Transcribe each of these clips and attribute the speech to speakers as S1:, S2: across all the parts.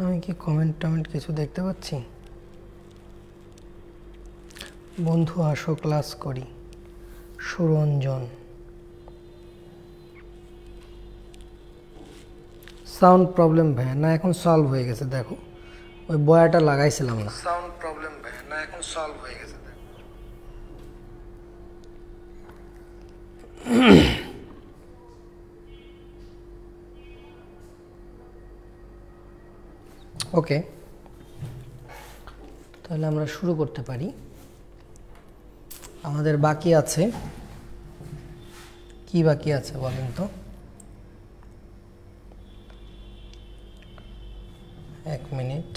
S1: আমি কি কমেন্ট কিছু দেখতে পাচ্ছি? বন্ধু আসো ক্লাস করি, সুরঞ্জন। সাউন্ড প্রবলেম ভাই না, এখন সলভ হয়ে গেছে। দেখো ওই বয়াটা লাগাইছিলাম না। সাউন্ড প্রবলেম ভাই না, এখন সলভ হয়ে গেছে। ওকে, তাহলে আমরা শুরু করতে পারি। আমাদের বাকি আছে, কি বাকি আছে বলেন তো? এক মিনিট।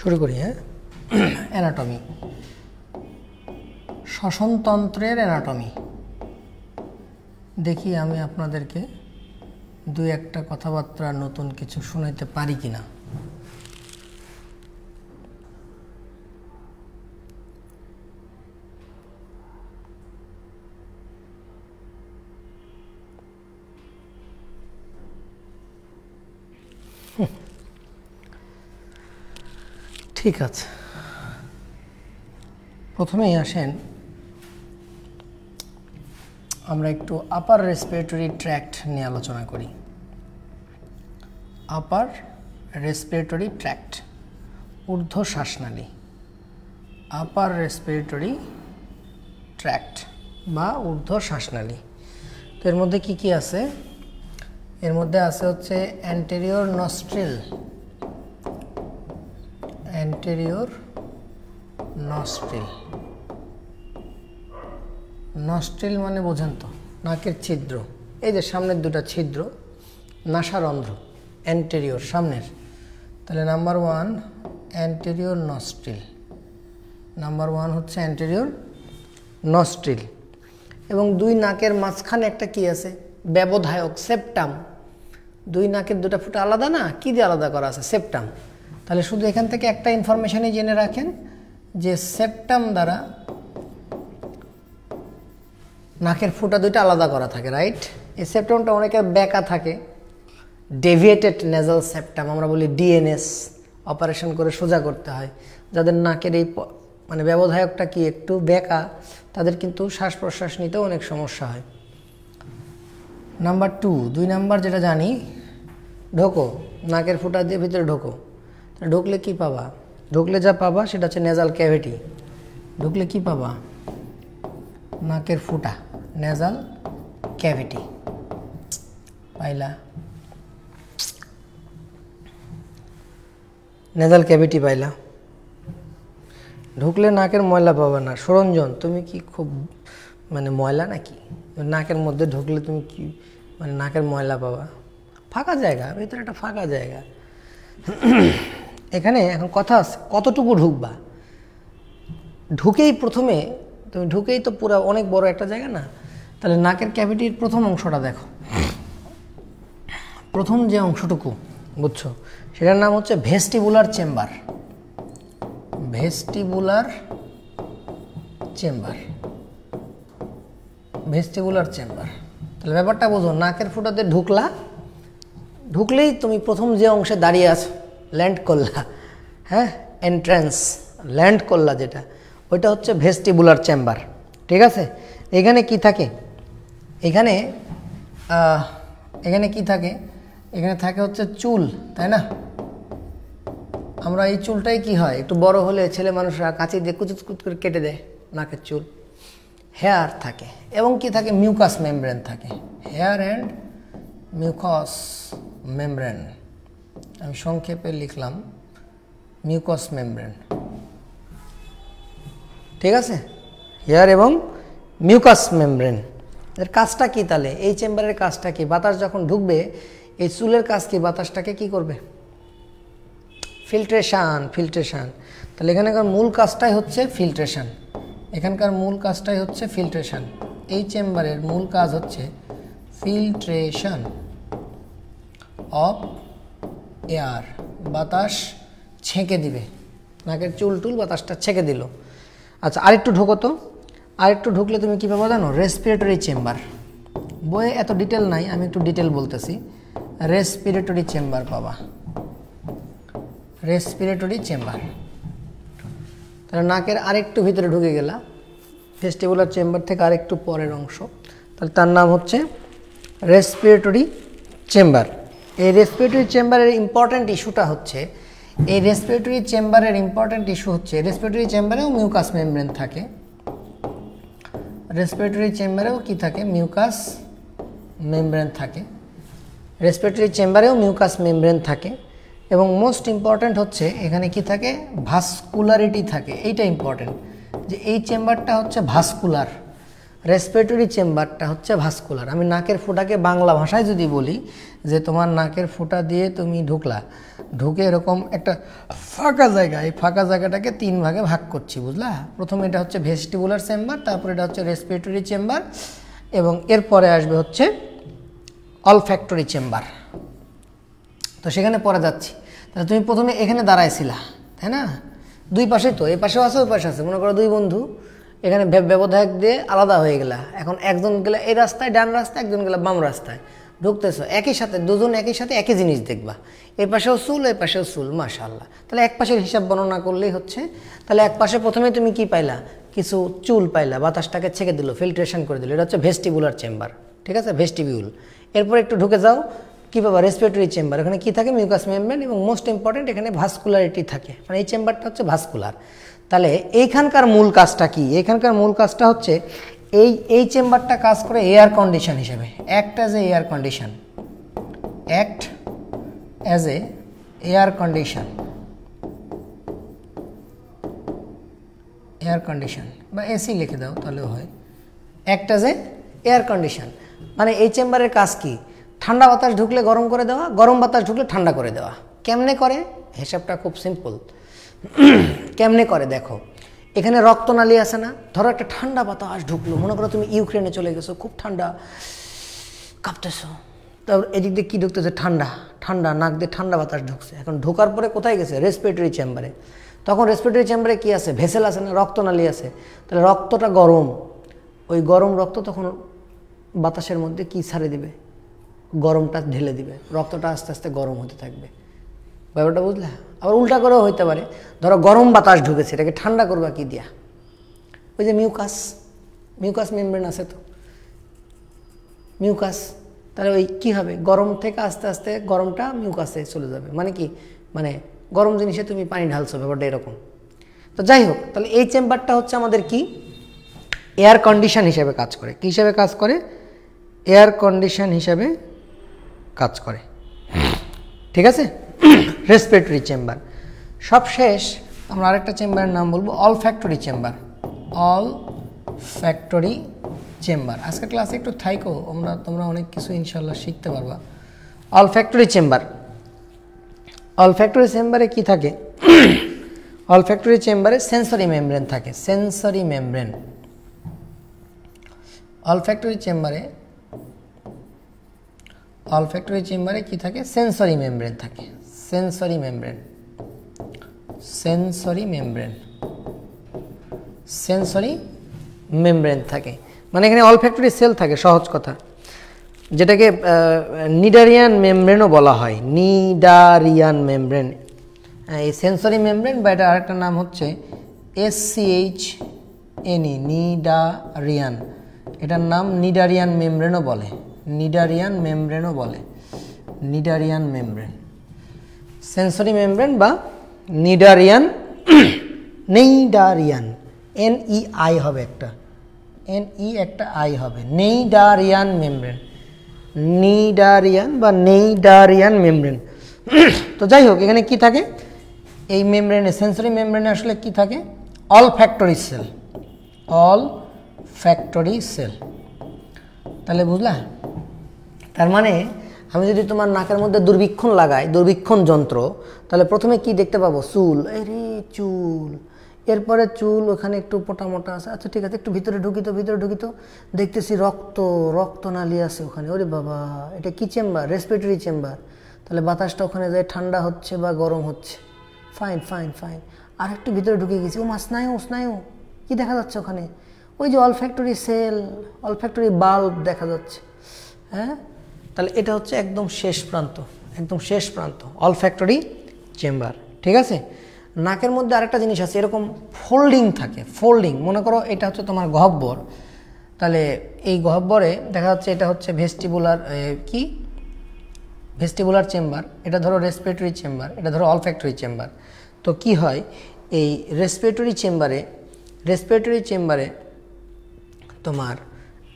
S1: শুরু করি। হ্যাঁ, অ্যানাটমি, শ্বসনতন্ত্রের অ্যানাটমি। দেখি আমি আপনাদেরকে দুই একটা কথাবার্তা নতুন কিছু শোনাইতে পারি কিনা। ঠিক আছে, প্রথমেই আসেন আমরা একটু আপার রেসপিরেটরি ট্র্যাক্ট নিয়ে আলোচনা করি। আপার রেসপিরেটরি ট্র্যাক্ট, ঊর্ধ্ব শ্বাসনালী। আপার রেসপিরেটরি ট্র্যাক্ট বা ঊর্ধ্ব শ্বাসনালী। তো এর মধ্যে কি কি আছে? এর মধ্যে আছে হচ্ছে anterior nostril. Anterior nostril, nostril মানে বোঝেন তো, নাকের ছিদ্র। এই যে সামনের দুটা ছিদ্র, নাসারন্ধ্র, অ্যান্টেরিয়র সামনের। তাহলে number one anterior nostril. Number one হচ্ছে অ্যান্টেরিয়র নস্ট্রিল। এবং দুই নাকের মাঝখানে একটা কি আছে? ব্যবধায়ক, সেপ্টাম। দুই নাকের দুটা ফুটা আলাদা না, কি দিয়ে আলাদা করা আছে? সেপ্টাম। তাহলে শুধু এখান থেকে একটা ইনফরমেশনই জেনে রাখেন যে সেপ্টাম দ্বারা নাকের ফুটা দুইটা আলাদা করা থাকে, রাইট? এই সেপ্টামটা অনেকের বেঁকা থাকে, ডেভিয়েটেড নেজাল সেপ্টাম আমরা বলি, ডিএনএস। অপারেশন করে সোজা করতে হয়। যাদের নাকের এই মানে ব্যবধায়কটা কি একটু বেঁকা, তাদের কিন্তু শ্বাস প্রশ্বাস নিতেও অনেক সমস্যা হয়। নাম্বার টু, দুই নাম্বার যেটা জানি, ঢোকো, নাকের ফুটা দিয়ে ভিতরে ঢোকো। ঢুকলে কি পাবা? ঢুকলে যা পাবা সেটা হচ্ছে নেজাল ক্যাভিটি। ঢুকলে কি পাবা? নাকের ফুটা, নেজাল ক্যাভিটি পাইলা। নেজাল ক্যাভিটি পাইলা। ঢুকলে নাকের ময়লা পাবা না। সুরঞ্জন, তুমি কি খুব মানে ময়লা নাকি? নাকের মধ্যে ঢুকলে তুমি কি মানে নাকের ময়লা পাবা? ফাঁকা জায়গা, ভিতরে একটা ফাঁকা জায়গা। এখানে এখন কথা আছে, কতটুকু ঢুকবা? ঢুকেই প্রথমে তুমি ঢুকেই তো পুরো অনেক বড় একটা জায়গা না। তাহলে নাকের ক্যাভিটির প্রথম অংশটা দেখো, প্রথম যে অংশটুকু, বুঝছো, সেটার নাম হচ্ছে vestibular chamber. Vestibular chamber, vestibular chamber. তাহলে ব্যাপারটা বোঝো, নাকের ফুটাতে ঢুকলা, ঢুকলেই তুমি প্রথম যে অংশে দাঁড়িয়ে আছো, ল্যান্ড করলা, হ্যাঁ, এন্ট্রান্স, ল্যান্ড করলা যেটা, ওইটা হচ্ছে ভেস্টিবুলার চেম্বার। ঠিক আছে? এখানে কি থাকে? এখানে এখানে কি থাকে? এখানে থাকে হচ্ছে চুল, তাই না? আমরা এই চুলটাই কি হয়, একটু বড় হলে ছেলে মানুষরা কাঁচি দিয়ে কুচকুচ করে কেটে দেয় নাকের চুল। হেয়ার থাকে এবং কি থাকে? মিউকাস মেমব্রেন থাকে। হেয়ার অ্যান্ড মিউকাস মেমব্রেন, আমি সংক্ষেপে লিখলাম মিউকাস মেমব্রেন। ঠিক আছে? হেয়ার এবং মিউকাস মেমব্রেন। এর কাজটা কি তাহলে? এই চেম্বারের কাজটা কি? বাতাস যখন ঢুকবে এই চুলের কাজ কি? বাতাসটাকে কি করবে? ফিল্ট্রেশন। ফিল্ট্রেশন। তাহলে এখানকার মূল কাজটাই হচ্ছে ফিল্ট্রেশন। এখানকার মূল কাজটাই হচ্ছে ফিল্ট্রেশন। এই চেম্বারের মূল কাজ হচ্ছে ফিল্ট্রেশন অফ এয়ার। বাতাস ছেঁকে দিবে, নাকের চুল টুল বাতাসটা ছেঁকে দিল। আচ্ছা, আরেকটু ঢোকো তো। আরেকটু ঢুকলে তুমি কী পাবা জানো? Respiratory chamber. বইয়ে এত ডিটেল নাই, আমি একটু ডিটেল বলতেছি। রেসপিরেটরি চেম্বার পাবা। Respiratory chamber. তাহলে নাকের আরেকটু ভিতরে ঢুকে গেলা, ভেস্টিবুলার চেম্বার থেকে আরেকটু পরের অংশ, তাহলে তার নাম হচ্ছে রেসপিরেটরি চেম্বার। এই রেসপিরেটরি চেম্বারের ইম্পর্ট্যান্ট ইস্যুটা হচ্ছে, এই রেসপিরেটরি চেম্বারের ইম্পর্ট্যান্ট ইস্যু হচ্ছে রেসপিরেটরি চেম্বারেও মিউকাস মেমব্রেন থাকে। রেসপিরেটরি চেম্বারেও কি থাকে? মিউকাস মেমব্রেন থাকে। রেসপিরেটরি চেম্বারেও মিউকাস মেমব্রেন থাকে এবং মোস্ট ইম্পর্ট্যান্ট হচ্ছে এখানে কি থাকে? ভাস্কুলারিটি থাকে। এইটা ইম্পর্ট্যান্ট যে এই চেম্বারটা হচ্ছে ভাস্কুলার। রেসপিরেটরি চেম্বারটা হচ্ছে ভাস্কুলার। আমি নাকের ফুটাকে বাংলা ভাষায় যদি বলি যে তোমার নাকের ফুটা দিয়ে তুমি ঢুকলা, ঢুকে এরকম একটা ফাঁকা জায়গা, এই ফাঁকা জায়গাটাকে 3 ভাগে ভাগ করছি, বুঝলা? প্রথমে এটা হচ্ছে ভেস্টিবুলার চেম্বার, তারপরে এটা হচ্ছে রেসপিরেটরি চেম্বার এবং এরপরে আসবে হচ্ছে অলফ্যাক্টরি চেম্বার। তো সেখানে পরে যাচ্ছি। তাহলে তুমি প্রথমে এখানে দাঁড়াইছিলা, তাই না? দুই পাশে তো, এই পাশেও আছে ওই পাশে আছে। মনে করো 2 বন্ধু এখানে ব্যবধায়ক দিয়ে আলাদা হয়ে গেলা। এখন একজন গেলে এই রাস্তায় ডান রাস্তায়, একজন গেলে বাম রাস্তায়, ঢুকতেছো একই সাথে, দুজন একই সাথে একই জিনিস দেখবা। এই পাশেও চুল, এই পাশেও চুল, মাশাআল্লাহ। তাহলে এক পাশের হিসাব বর্ণনা করলেই হচ্ছে। তাহলে এক পাশে প্রথমে তুমি কি পাইলা? কিছু চুল পাইলা, বাতাসটাকে ছেঁকে দিল, ফিল্ট্রেশন করে দিল। এটা হচ্ছে ভেস্টিবুলার চেম্বার, ঠিক আছে? ভেস্টিবিউল। এরপর একটু ঢুকে যাও, কী পাবা? Respiratory chamber. এখানে কী থাকে? মিউকাস মেমব্রেন এবং মোস্ট ইম্পর্টেন্ট এখানে ভাস্কুলারিটি থাকে, মানে এই চেম্বারটা হচ্ছে ভাস্কুলার। তাহলে এইখানকার মূল কাজটা কি? এইখানকার মূল কাজটা হচ্ছে এই চেম্বারটা কাজ করে এয়ার কন্ডিশন হিসেবে। Act as a air condition. Act as a air condition. Air condition বা এসি লিখে দাও তাহলেও হয়। Act as a air condition মানে এই চেম্বারের কাজ কি? ঠান্ডা বাতাস ঢুকলে গরম করে দেওয়া, গরম বাতাস ঢুকলে ঠান্ডা করে দেওয়া। কেমনে করে? হিসাবটা খুব সিম্পল। কেমনে করে দেখো, এখানে রক্তনালী আছে না? ধরো একটা ঠান্ডা বাতাস ঢুকলো, মনে করো তুমি ইউক্রেনে চলে গেছো, খুব ঠান্ডা, কাঁপতেছো। তারপর এদিক দিয়ে কী ঢুকতেছে? ঠান্ডা। ঠান্ডা নাক দিয়ে ঠান্ডা বাতাস ঢুকছে। এখন ঢোকার পরে কোথায় গেছে? রেসপিরেটরি চেম্বারে। তখন রেসপিরেটরি চেম্বারে কি আছে? ভেসেল আছে না? রক্তনালী আছে। তাহলে রক্তটা গরম, ওই গরম রক্ত তখন বাতাসের মধ্যে কি ছাড়ে দিবে? গরমটা ঢেলে দিবে। রক্তটা আস্তে আস্তে গরম হতে থাকবে। ব্যাপারটা বুঝলে? আবার উল্টা করেও হইতে পারে। ধরো গরম বাতাস ঢুকেছে, এটাকে ঠান্ডা করবা কি দিয়া? ওই যে মিউকাস, মিউকাস মেমব্রেন আছে তো, মিউকাস। তাহলে ওই কী হবে? গরম থেকে আস্তে আস্তে গরমটা মিউকাসে চলে যাবে। মানে কি? মানে গরম জিনিসে তুমি পানি ঢালছো, ব্যাপারটা এরকম। তো যাই হোক, তাহলে এই চেম্বারটা হচ্ছে আমাদের কি? এয়ার কন্ডিশন হিসেবে কাজ করে। কী হিসাবে কাজ করে? এয়ার কন্ডিশন হিসাবে কাজ করে, ঠিক আছে? Respiratory chamber. সবশেষ আমরা আরেকটা চেম্বারের নাম বলবো অলফ্যাক্টরি চেম্বার। Olfactory chamber. আজকের ক্লাসে একটু থাইকো, তোমরা অনেক কিছু ইনশাল্লাহ শিখতে পারবা। Olfactory chamber. অলফ্যাক্টরি চেম্বারে কি থাকে? অলফ্যাক্টরি চেম্বারে সেন্সরি মেমব্রেন থাকে। Sensory membrane. অলফ্যাক্টরি চেম্বারে কি থাকে? সেন্সরি মেমব্রেন থাকে। Sensory membrane. Sensory membrane. Sensory membrane থাকে মানে এখানে অলফ্যাক্টরি সেল থাকে, সহজ কথা, যেটাকে নিডারিয়ান মেমব্রেনও বলা হয়। নিডারিয়ান মেমব্রেন। এই সেন্সরি মেমব্রেন বা এটা আরেকটা নাম হচ্ছে SCHNE, নিডারিয়ান। এটার নাম নিডারিয়ান মেমব্রেনও বলে। নিডারিয়ান মেমব্রেনও বলে। নিডারিয়ান মেমব্রেন, সেন্সরি মেমব্রেন বা নিডারিয়ান। নেইডারিয়ান, NEI হবে একটা, NE একটা I হবে। নেইডারিয়ান মেমব্রেন। নিডারিয়ান বা নেইডারিয়ান মেমব্রেন। তো যাই হোক, এখানে কি থাকে? এই মেমব্রেনে, সেন্সরি মেমব্রেনে আসলে কি থাকে? Olfactory cell. Olfactory cell. তাহলে বুঝলা? তার মানে আমি যদি তোমার নাকের মধ্যে দূরবীক্ষণ লাগাই, দূরবীক্ষণ যন্ত্র, তাহলে প্রথমে কি দেখতে পাবো? চুল। আরে চুল, এরপরে চুল, ওখানে একটু মোটা মোটা আছে। আচ্ছা ঠিক আছে, একটু ভিতরে ঢুকিত, ভিতরে ঢুকিত, দেখতেছি রক্ত, রক্তনালী আছে ওখানে। ওরে বাবা, এটা কি চেম্বার? Respiratory chamber. তাহলে বাতাসটা ওখানে যায়, ঠান্ডা হচ্ছে বা গরম হচ্ছে। Fine fine fine. আর একটু ভিতরে ঢুকে গেছি, ও মা স্নায়ু, স্নায়ু কি দেখা যাচ্ছে ওখানে? ওই যে অলফ্যাক্টরি সেল, অলফ্যাক্টরি বাল্ব দেখা যাচ্ছে। হ্যাঁ, তাহলে এটা হচ্ছে একদম শেষ প্রান্ত, একদম শেষ প্রান্ত অলফ্যাক্টরি চেম্বার। ঠিক আছে? নাকের মধ্যে আরেকটা জিনিস আছে, এরকম ফোল্ডিং থাকে, ফোল্ডিং। মনে করো এটা হচ্ছে তোমার গহ্বর, তাহলে এই গহ্বরে দেখা যাচ্ছে এটা হচ্ছে ভেস্টিবুলার, কি ভেস্টিবুলার চেম্বার, এটা ধরো রেসপিরেটরি চেম্বার, এটা ধরো অলফ্যাক্টরি চেম্বার। তো কি হয়, এই রেসপিরেটরি চেম্বারে তোমার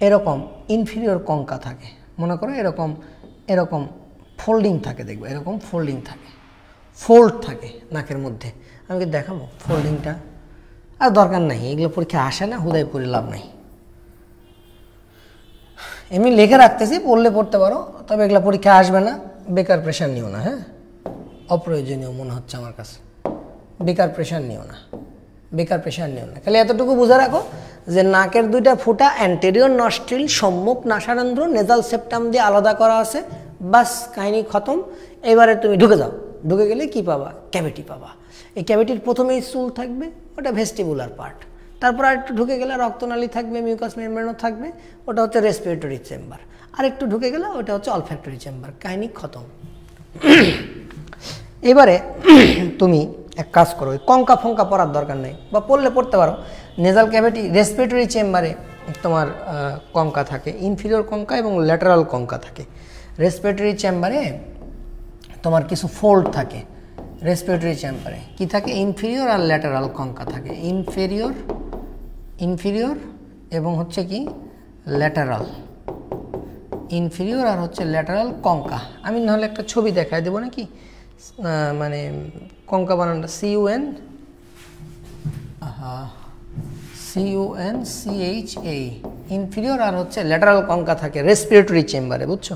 S1: এরকম ইনফিরিয়র কঙ্কা থাকে। মনে করো এরকম এরকম ফোল্ডিং থাকে, দেখবে এরকম ফোল্ডিং থাকে, ফোল্ড থাকে নাকের মধ্যে। আমি কি দেখাবো ফোল্ডিংটা? আর দরকার নাই, এগুলো পরীক্ষা আসে না, হুদায় পড়ে লাভ নাই। এমনি লিখে রাখতেছি, পড়লে পড়তে পারো, তবে এগুলো পরীক্ষা আসবে না। বেকার প্রেশার নিও না, হ্যাঁ, অপ্রয়োজনীয় মনে হচ্ছে আমার কাছে। বেকার প্রেশার নিও না, বেকার প্রেশার নিও না। খালি এতটুকু বুঝে রাখো যে নাকের দুইটা ফুটা অ্যান্টেরিয়র নস্ট্রিল, সম্মুখ নাসারন্ধ্র, নেজাল সেপ্টাম দিয়ে আলাদা করা আছে। বাস, কাহিনী খতম। এবারে তুমি ঢুকে যাও, ঢুকে গেলে কি পাবা? ক্যাভিটি পাবা। এই ক্যাভিটির প্রথমেই চুল থাকবে, ওটা ভেস্টিবুলার পার্ট। তারপর আর একটু ঢুকে গেলে রক্তনালী থাকবে, মিউকাস মেমব্রেনও থাকবে, ওটা হচ্ছে রেসপিরেটরি চেম্বার। আর একটু ঢুকে গেলে ওটা হচ্ছে অলফ্যাক্টরি চেম্বার। কাহিনী খতম। এবারে তুমি এক কাজ করো, ওই কঙ্কা ফঙ্কা পড়ার দরকার নেই, বা পড়লে পড়তে পারো। নেজাল ক্যাভিটি, রেসপিরেটরি চেম্বারে তোমার কঙ্কা থাকে, ইনফিরিয়র কঙ্কা এবং ল্যাটারাল কঙ্কা থাকে। রেসপিরেটরি চেম্বারে তোমার কিছু ফোল্ড থাকে। রেসপিরেটরি চেম্বারে কি থাকে? ইনফিরিয়র আর ল্যাটারাল কঙ্কা থাকে। ইনফিরিয়র এবং হচ্ছে কি ল্যাটারাল, ইনফিরিয়র আর হচ্ছে ল্যাটারাল কঙ্কা। আমি নাহলে একটা ছবি দেখায় দেবো নাকি, মানে কঙ্কা বানানটা CUNCHA, ইনফিরিয়র আর হচ্ছে ল্যাটারাল কঙ্কা থাকে রেসপিরেটরি চেম্বারে, বুঝছো?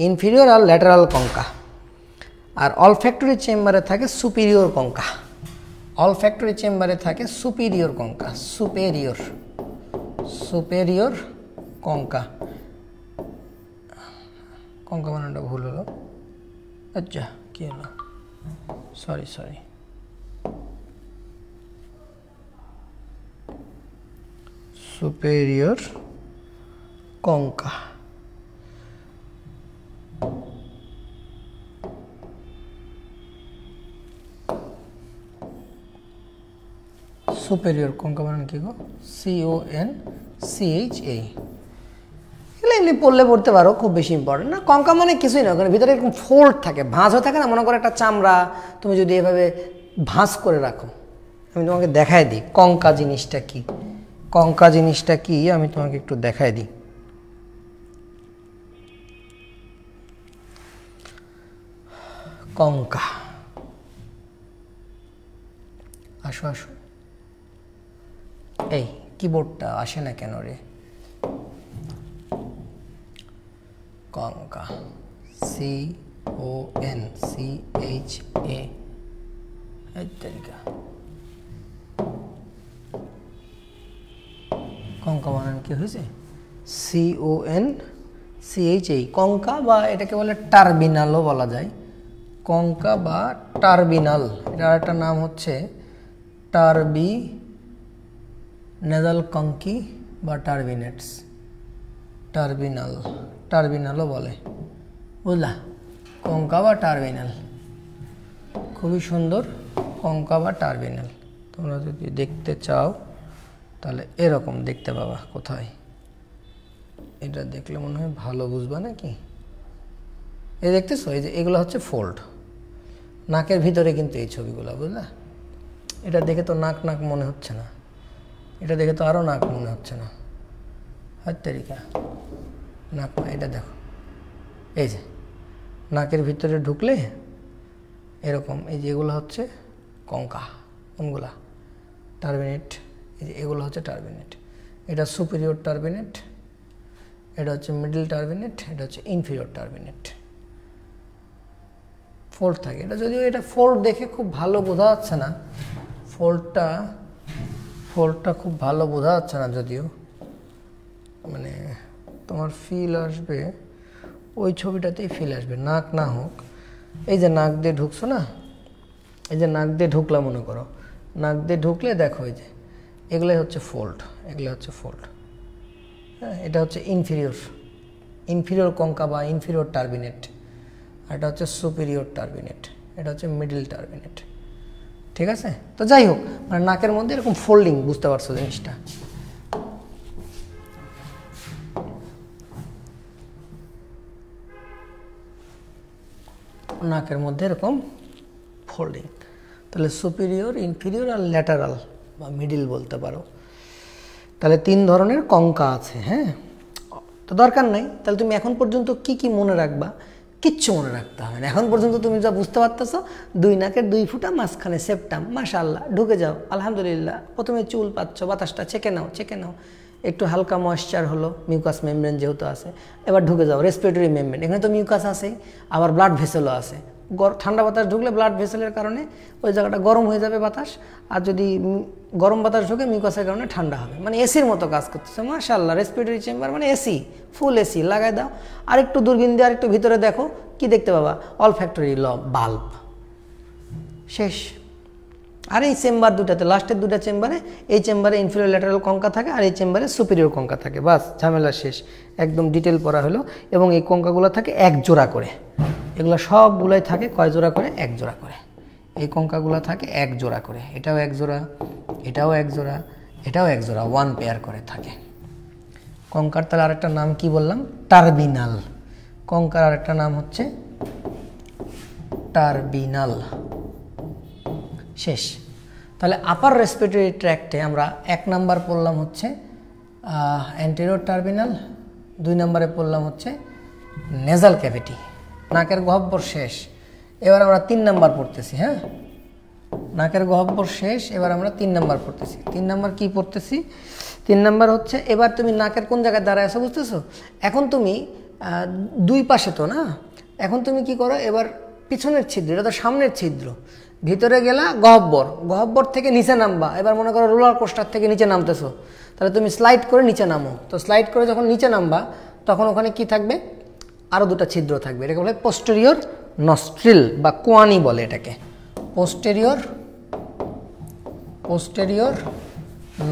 S1: ইনফিরিয়র আর ল্যাটারাল কঙ্কা। আর অলফ্যাক্টরি চেম্বারে থাকে সুপিরিয়র কঙ্কা। অলফ্যাক্টরি চেম্বারে থাকে সুপিরিয়র কঙ্কা, সুপেরিয়র কঙ্কা। কঙ্কা বানানটা ভুল হলো, আচ্ছা কি হলো, সরি সুপেরিয়র কঙ্কা। সুপেরিয়র কঙ্কা বানান কি গো? CONCHA। এগুলো এমনি পড়লে পড়তে পারো, খুব বেশি ইম্পর্টেন্ট না। কঙ্কা মানে কিছুই না, ওখানে ভিতরে এরকম ফোল্ড থাকে, ভাঁজ হয়ে থাকে না। মনে করো একটা চামড়া তুমি যদি এভাবে ভাঁজ করে রাখো, আমি তোমাকে দেখায় দিই কঙ্কা জিনিসটা কি। কঙ্কা জিনিসটা কি আমি তোমাকে একটু দেখায় দিই। কঙ্কা, আসো আসো, এই কিবোর্ডটা আসে না কেন রে? কঙ্কা, CONCHA। কঙ্কা বানান কি হয়েছে? CONCHA, কঙ্কা, বা এটাকে বলে টার্বিনালও বলা যায়। কঙ্কা বা টার্বিনাল, এটার একটা নাম হচ্ছে নেজাল কঙ্কি বা টার্বিনেটস। টার্বিনালও বলে, বুঝলা? কঙ্কা বা টার্বিনাল, খুবই সুন্দর। কঙ্কা বা টার্বিনাল তোমরা যদি দেখতে চাও তাহলে এরকম দেখতে পাবা। কোথায়? এটা দেখলে মনে হয় ভালো বুঝবা নাকি? এই দেখতেছো, এই যে এগুলো হচ্ছে ফোল্ড নাকের ভিতরে, কিন্তু এই ছবিগুলো, বুঝলা? এটা দেখে তো নাক মনে হচ্ছে না, এটা দেখে তো আরও নাক মনে হচ্ছে না। হাতেরিকা নাক না, এটা দেখো, এই যে নাকের ভিতরে ঢুকলে এরকম, এই যে এগুলো হচ্ছে কঙ্কা, কোনগুলা? টার্বিনেট। এই যে এগুলো হচ্ছে টার্বিনেট। এটা সুপিরিয়র টার্বিনেট, এটা হচ্ছে মিডল টার্বিনেট, এটা হচ্ছে ইনফিরিয়র টার্বিনেট। ফোল্ড থাকে, এটা যদিও এটা ফোল্ড দেখে খুব ভালো বোঝা যাচ্ছে না, ফোল্ডটা খুব ভালো বোঝা যাচ্ছে না, যদিও মানে তোমার ফিল আসবে ওই ছবিটাতেই ফিল আসবে, নাক না হোক। এই যে নাক দিয়ে ঢুকছো না, এই যে নাক দিয়ে ঢুকলাম মনে করো, নাক দিয়ে ঢুকলে দেখো এই যে এগুলোই হচ্ছে ফোল্ড, এগুলো হচ্ছে ফোল্ড। হ্যাঁ, এটা হচ্ছে ইনফিরিয়র কঙ্কা বা ইনফিরিয়র টার্বিনেট, আর এটা হচ্ছে সুপিরিয়র টার্বিনেট, এটা হচ্ছে মিডল টার্বিনেট। ঠিক আছে, তো যাই হোক, মানে নাকের মধ্যে এরকম ফোল্ডিং, বুঝতে পারছো জিনিসটা। নাকের মধ্যে এরকম ফোল্ডিং, তাহলে সুপিরিয়র, ইনফিরিয়র আর ল্যাটারাল বা মিডিল বলতে পারো। তাহলে 3 ধরনের কঙ্কা আছে। হ্যাঁ, তো দরকার নাই, তাহলে তুমি এখন পর্যন্ত কি কি মনে রাখবা? কিচ্ছু মনে রাখতে হবে না। এখন পর্যন্ত তুমি যা বুঝতে পারতেছো, 2 নাকের 2 ফুটা, মাঝখানে সেপ্টাম, মাশাআল্লাহ, ঢুকে যাও, আলহামদুলিল্লাহ। প্রথমে চুল পাচ্ছ, বাতাসটা চেকে নাও, একটু হালকা ময়েশ্চার হলো, মিউকাস মেমব্রেন যেহেতু আছে, এবার ঢুকে যাও রেসপিরেটরি মেমব্রেন, এখানে তো মিউকাস আছে, আবার ব্লাড ভেসেলও আছে। ঠান্ডা বাতাস ঢুকলে ব্লাড ভেসেলের কারণে ওই জায়গাটা গরম হয়ে যাবে বাতাস, আর যদি গরম বাতাস ঢুকে মিউকাসের কারণে ঠান্ডা হবে, মানে এসির মতো কাজ করতেছে। মাশাআল্লাহ, রেসপিরেটরি চেম্বার মানে এসি, ফুল এসি লাগাই দাও। আর একটু দূরবীন দিয়ে আর একটু ভিতরে দেখো, কি দেখতে পাবা? অলফ্যাক্টরি বাল্ব, শেষ। আর এই চেম্বার দুটাতে, লাস্টের 2টা চেম্বারে, এই চেম্বারে ইনফিরিয়র ল্যাটারাল কঙ্কা থাকে, আর এই চেম্বারে সুপিরিয়র কঙ্কা থাকে। বাস, ঝামেলা শেষ, একদম ডিটেল পড়া হলো। এবং এই কঙ্কাগুলো থাকে 1 জোড়া করে, এগুলো সবগুলোই থাকে কয় জোড়া করে? 1 জোড়া করে। এই কঙ্কাগুলো থাকে 1 জোড়া করে, এটাও 1 জোড়া, এটাও 1 জোড়া, এটাও 1 জোড়া, 1 পেয়ার করে থাকে। কঙ্কার তাহলে আরেকটা নাম কি বললাম? টার্বিনাল। কঙ্কার আরেকটা নাম হচ্ছে টার্বিনাল। শেষ। তাহলে আপার রেসপিরেটরি ট্র্যাক্টে আমরা 1 নাম্বার পড়লাম হচ্ছে অ্যান্টেরিয়র টার্বিনাল, 2 নম্বরে পড়লাম হচ্ছে নেজাল ক্যাভিটি, নাকের গহ্বর শেষ। এবার আমরা 3 নাম্বার পড়তেছি। হ্যাঁ, নাকের গহ্বর শেষ, এবার আমরা 3 নাম্বার পড়তেছি। 3 নাম্বার কি পড়তেছি? 3 নাম্বার হচ্ছে, এবার তুমি নাকের কোন জায়গায় দাঁড়ায় আছো বুঝতেছো? এখন তুমি 2 পাশে তো না, এখন তুমি কি করো? এবার পিছনের ছিদ্র, এটা তো সামনের ছিদ্র, ভিতরে গেলা গহ্বর থেকে নিচে নামবা। এবার মনে করো রোলার কোস্টার থেকে নিচে নামতেছো, তাহলে তুমি স্লাইড করে নিচে নামো। তো স্লাইড করে যখন নিচে নামবা, তখন ওখানে কি থাকবে? আরও 2টা ছিদ্র থাকবে। এটাকে বলে পোস্টেরিয়র নস্ট্রিল বা কোয়ানি বলে এটাকে। পোস্টেরিয়র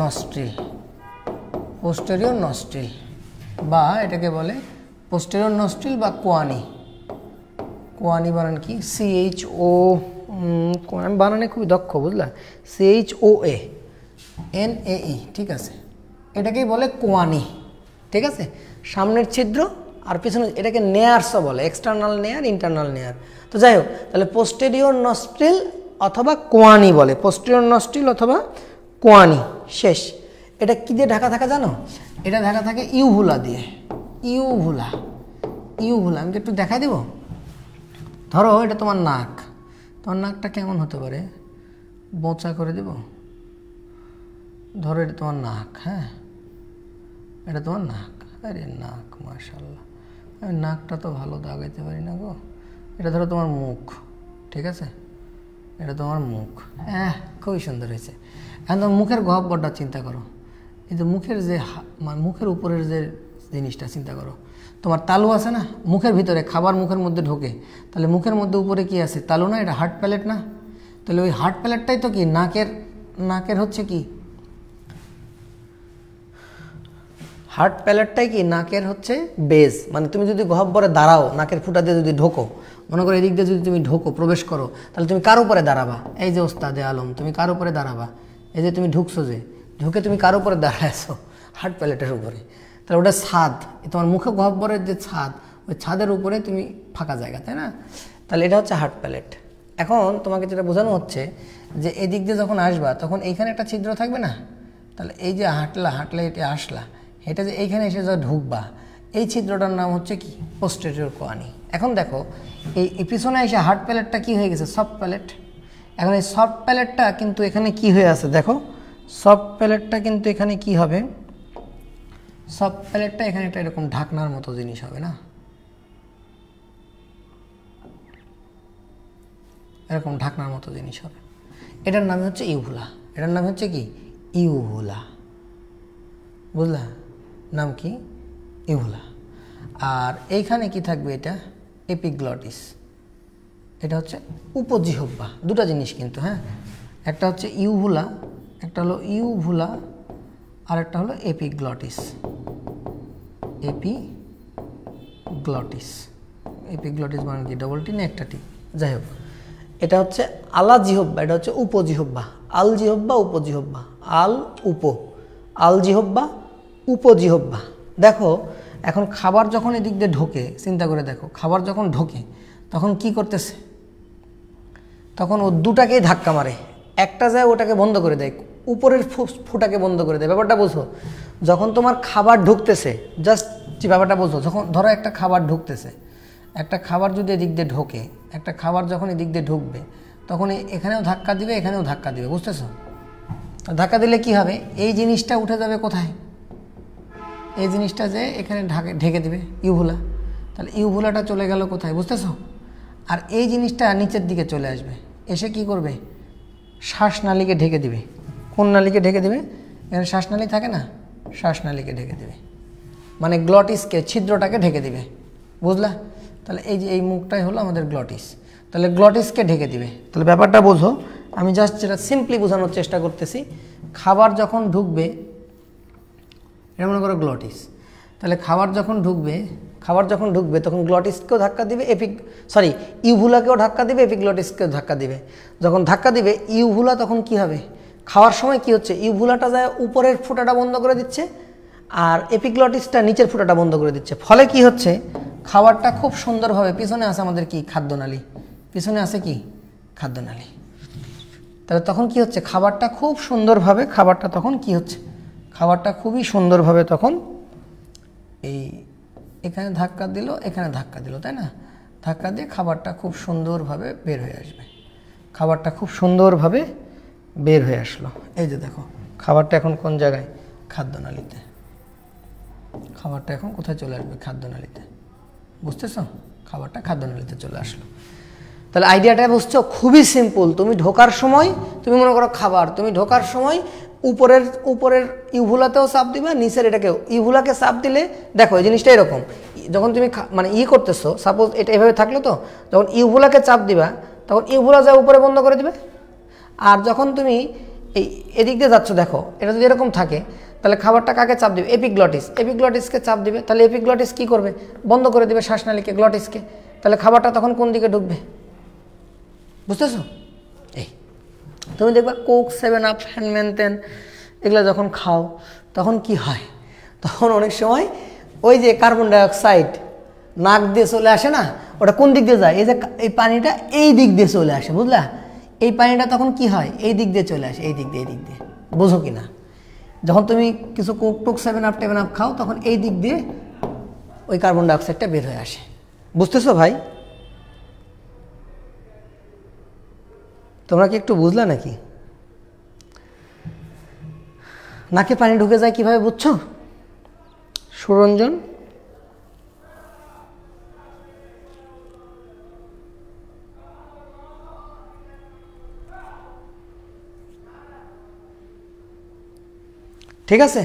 S1: নস্ট্রিল বা এটাকে বলে পোস্টেরিয়র নস্ট্রিল বা কোয়ানি। কোয়ানি বানান কি? CHO, আমি বানানে খুবই দক্ষ, বুঝলা? CHOA NAE, ঠিক আছে, এটাকেই বলে কোয়ানি। ঠিক আছে, সামনের ছিদ্র আর পিছনে, এটাকে নেয়ারসও বলে, এক্সটার্নাল নেয়ার, ইন্টারনাল নেয়ার। তো যাই হোক, তাহলে পোস্টেরিয়র নস্ট্রিল অথবা কোয়ানি বলে, পোস্টেরিয়র নস্ট্রিল অথবা কোয়ানি। শেষ। এটা কি দিয়ে ঢাকা থাকে জানো? এটা ঢাকা থাকে ইউভুলা দিয়ে। ইউভুলা আমি একটু দেখাই দেব। ধরো এটা তোমার নাক, তোমার নাকটা কেমন হতে পারে? বোঁচা করে দেব। ধরো এটা তোমার নাক। হ্যাঁ, এটা তোমার নাক। আরে নাক, মাশাআল্লাহ, আমি নাকটা তো ভালো দাগাইতে পারি না গো। এটা ধরো তোমার মুখ, ঠিক আছে, এটা তোমার মুখ। হ্যাঁ, খুবই সুন্দর হয়েছে। এখন তোমার মুখের গহ্বরটা চিন্তা করো, এই যে মুখের যে মুখের উপরের যে জিনিসটা চিন্তা করো। তোমার তালু আছে না মুখের ভিতরে, খাবার মুখের মধ্যে ঢোকে, তাহলে মুখের মধ্যে উপরে কি আছে? তালু না? এটা হার্ট প্যালেট না? তাহলে ওই হার্ট প্যালেটটাই তো কি নাকের হচ্ছে কি? হার্ট প্যালেটটাই কি নাকের হচ্ছে বেজ। মানে তুমি যদি গহ্বরে দাঁড়াও, নাকের ফুটা দিয়ে যদি ঢোকো, মনে করো এদিক দিয়ে যদি তুমি ঢোকো, প্রবেশ করো, তাহলে তুমি কার উপরে দাঁড়াবা? এই যে ওস্তাদে আলম, তুমি কার উপরে দাঁড়াবা? এই যে তুমি ঢুকছো, যে ঢুকে তুমি কার উপরে দাঁড়াইছো? হার্ট প্যালেটের উপরে। তাহলে ওটা ছাদ, তোমার মুখে গহ্বরের যে ছাদ, ওই ছাদের উপরে তুমি ফাঁকা জায়গা, তাই না? তাহলে এটা হচ্ছে হার্ট প্যালেট। এখন তোমাকে যেটা বোঝানো হচ্ছে যে এদিক দিয়ে যখন আসবা, তখন এইখানে একটা ছিদ্র থাকবে না? তাহলে এই যে হাঁটলে এটা আসলা, এটা যে এইখানে এসে যা ঢুকবা, এই ছিদ্রটার নাম হচ্ছে কি? পোস্টেরিয়র কোয়ানি। এখন দেখো এই পিছনে এসে হার্ট প্যালেটটা কি হয়ে গেছে? Soft palate. এখন এই সফট প্যালেটটা কিন্তু এখানে কি হয়ে আছে? দেখো, সফট প্যালেটটা কিন্তু এখানে কি হবে? সাব প্যালেটটা এখানে একটা এরকম ঢাকনার মতো জিনিস হবে না, এরকম ঢাকনার মতো জিনিস হবে। এটার নাম হচ্ছে ইউভুলা। এটার নাম হচ্ছে কি? ইউভুলা। বুঝলা? নাম কি? ইউভুলা। আর এইখানে কি থাকবে? এটা এপিগ্লটিস। এটা হচ্ছে উপজিহ্বা। দুটা জিনিস কিন্তু, হ্যাঁ, একটা হচ্ছে ইউভুলা, একটা হলো ইউভুলা, আর একটা হলো এপিগ্লটিস। এপিগ্লটিস, এপিগ্লটিস মানে কি? ডবল টি না একটা টি? যাই হোক, এটা হচ্ছে আলা জিহ্বা, এটা হচ্ছে উপজিহ্বা। আল জিহ্বা, উপজিহ্বা। আল উপ, আল জিহ্বা, উপজিহ্বা। দেখো এখন খাবার যখন এদিক দিয়ে ঢোকে, চিন্তা করে দেখো, খাবার যখন ঢোকে তখন কি করতেছে? তখন ও দুটাকেই ধাক্কা মারে, একটা যায় ওটাকে বন্ধ করে দেয়, উপরের ফুটাকে বন্ধ করে দেয়। ব্যাপারটা বোঝো? যখন তোমার খাবার ঢুকতেছে, জাস্ট যে ব্যাপারটা বোঝো, যখন ধরো একটা খাবার ঢুকতেছে, একটা খাবার যদি এদিক দিয়ে ঢোকে, একটা খাবার যখন এদিক দিয়ে ঢুকবে তখন এখানেও ধাক্কা দিবে, এখানেও ধাক্কা দিবে, বুঝতেছো? ধাক্কা দিলে কি হবে? এই জিনিসটা উঠে যাবে কোথায়? এই জিনিসটা যে এখানে ঢেকে দিবে, ইউভুলা। তাহলে ইউভুলাটা চলে গেল কোথায়? বুঝতেছো? আর এই জিনিসটা নিচের দিকে চলে আসবে, এসে কি করবে? শ্বাসনালীকে ঢেকে দিবে। কোন নালীকে ঢেকে দিবে? এখানে শ্বাসনালী থাকে না, শ্বাসনালীকে ঢেকে দিবে, মানে গ্লটিসকে, ছিদ্রটাকে ঢেকে দিবে। বুঝলা? তাহলে এই যে এই মুখটাই হলো আমাদের গ্লটিস। তাহলে গ্লটিসকে ঢেকে দিবে। তাহলে ব্যাপারটা বোঝো, আমি জাস্ট যেটা সিম্পলি বোঝানোর চেষ্টা করতেছি। খাবার যখন ঢুকবে, এটা মনে করো গ্লটিস, তাহলে খাবার যখন ঢুকবে তখন গ্লটিসকেও ধাক্কা দিবে, ইউভুলাকেও ধাক্কা দিবে, এপিগ্লটিসকেও ধাক্কা দিবে। যখন ধাক্কা দিবে ইউভুলা, তখন কি হবে? খাওয়ার সময় কি হচ্ছে? ইউভুলাটা যায় উপরের ফুটাটা বন্ধ করে দিচ্ছে, আর এপিগ্লটিসটা নিচের ফুটাটা বন্ধ করে দিচ্ছে। ফলে কি হচ্ছে? খাবারটা খুব সুন্দরভাবে, পিছনে আছে আমাদের কি? খাদ্যনালী। পিছনে আছে কি? খাদ্যনালী। তাহলে তখন কি হচ্ছে? খাবারটা খুব সুন্দরভাবে, খাবারটা তখন কি হচ্ছে? খাবারটা খুবই সুন্দরভাবে তখন এই এখানে ধাক্কা দিল, এখানে ধাক্কা দিল, তাই না? ধাক্কা দিয়ে খাবারটা খুব সুন্দরভাবে বের হয়ে আসবে। খাবারটা খুব সুন্দরভাবে বের হয়ে আসলো। এই যে দেখো, খাবারটা এখন কোন জায়গায়? খাদ্যনালীতে। খাবারটা এখন কোথায় চলে আসবে? খাদ্যনালীতে। বুঝতেছ? খাবারটা খাদ্যনালীতে চলে আসলো। তাহলে আইডিয়াটা বুঝছো? খুবই সিম্পল। তুমি ঢোকার সময়, তুমি মনে করো খাবার, তুমি ঢোকার সময় উপরের ইউভুলাতেও চাপ দিবে, নিচের এটাকেও। ইউভুলাকে চাপ দিলে দেখো এই জিনিসটা এরকম, যখন তুমি মানে করতেছো, সাপোজ এটা এভাবে থাকলো, তো যখন ইউভুলাকে চাপ দিবা তখন ইউভুলা যা উপরে বন্ধ করে দিবে। আর যখন তুমি এই এদিক দিয়ে যাচ্ছ, দেখো এটা যদি এরকম থাকে, তাহলে খাবারটা কাকে চাপ দিবে? এপিগ্লটিস। এপিগ্লটিসকে চাপ দিবে, তাহলে এপিগ্লটিস কি করবে? বন্ধ করে দিবে শ্বাসনালীকে, গ্লটিসকে। তাহলে খাবারটা তখন কোন দিকে ঢুকবে? বুঝতেছো? এই তুমি দেখবা কোক, 7 আপ, হ্যানম্যান এগুলো যখন খাও তখন কি হয়? তখন অনেক সময় ওই যে কার্বন ডাইঅক্সাইড নাক দিয়ে চলে আসে না, ওটা কোন দিক দিয়ে যায়? এই যে এই পানিটা এই দিক দিয়ে চলে আসে, বুঝলা? এই পানিটা তখন কি হয়? এই দিক দিয়ে চলে আসে, এই দিক দিয়ে, এই দিক দিয়ে। বোঝো কি না? যখন তুমি কিছু কোক টোক, 7 আপ, 10 আপ খাও, তখন এই দিক দিয়ে ওই কার্বন ডাইঅক্সাইডটা বের হয়ে আসে। বুঝতেছো ভাই? তোমরা কি একটু বুঝলা নাকি? নাকে পানি ঢুকে যায় কিভাবে, বুঝছো? সুরঞ্জন, ঠিক আছে?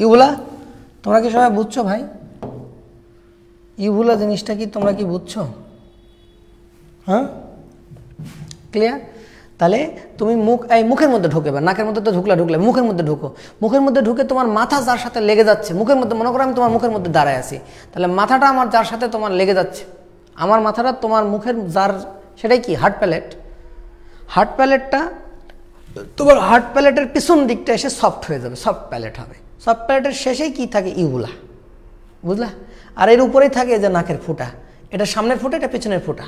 S1: ইউভুলা তোমরা কি সবাই বুঝছো ভাই? ইউভুলা জিনিসটা কি তোমরা কি বুঝছো? হ্যাঁ, ক্লিয়ার? তাহলে তুমি মুখের মধ্যে ঢুকে, বা নাকের মধ্যে তো ঢুকলে মুখের মধ্যে ঢুকো। মুখের মধ্যে ঢুকে তোমার মাথা যার সাথে লেগে যাচ্ছে, মুখের মধ্যে, মনে করো আমি তোমার মুখের মধ্যে দাঁড়ায় আছি, তাহলে মাথাটা আমার যার সাথে তোমার লেগে যাচ্ছে, আমার মাথাটা তোমার মুখের যার, সেটাই কি? Heart palette. হার্ট প্যালেটটা তোমার হার্ট প্যালেটের পিছন দিকটা এসে সফট হয়ে যাবে, সফট প্যালেট হবে। সফট প্যালেটের শেষেই কি থাকে? ইউভুলা। বুঝলা? আর এর উপরেই থাকে যে নাকের ফুটা, এটা সামনের ফুটা, এটা পিছনের ফুটা।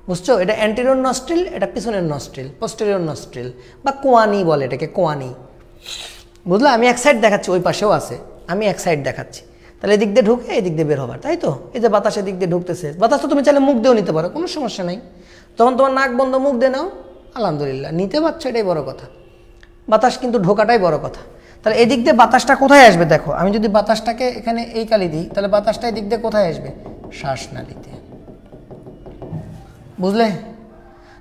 S1: বুঝছো? এটা অ্যান্টেরিয়র নস্ট্রিল, এটা পিছনের নস্ট্রিল, পোস্টেরিয়র নস্ট্রিল, বা কোয়ানি বলে এটাকে, কোয়ানি। বুঝলা? আমি এক সাইড দেখাচ্ছি, ওই পাশেও আছে, আমি এক সাইড দেখাচ্ছি। তাহলে এদিক দিয়ে ঢুকে এদিক দিয়ে বের হবার, তাই তো? এই যে বাতাস এদিক দিয়ে ঢুকতেছে, বাতাস তো তুমি চাইলে মুখ দিয়েও নিতে পারো, কোনো সমস্যা নেই। তখন তোমার নাক বন্ধ, মুখ দিয়ে নাও, আলহামদুলিল্লাহ, নিতে পারছো, এটাই বড় কথা। বাতাস কিন্তু ঢোকাটাই বড় কথা। তাহলে এদিক দিয়ে বাতাসটা কোথায় আসবে দেখো, আমি যদি বাতাসটাকে এখানে এই কালি দিই তাহলে বাতাসটা এদিক দিয়ে কোথায় আসবে, শ্বাসনালীতে। বুঝলে?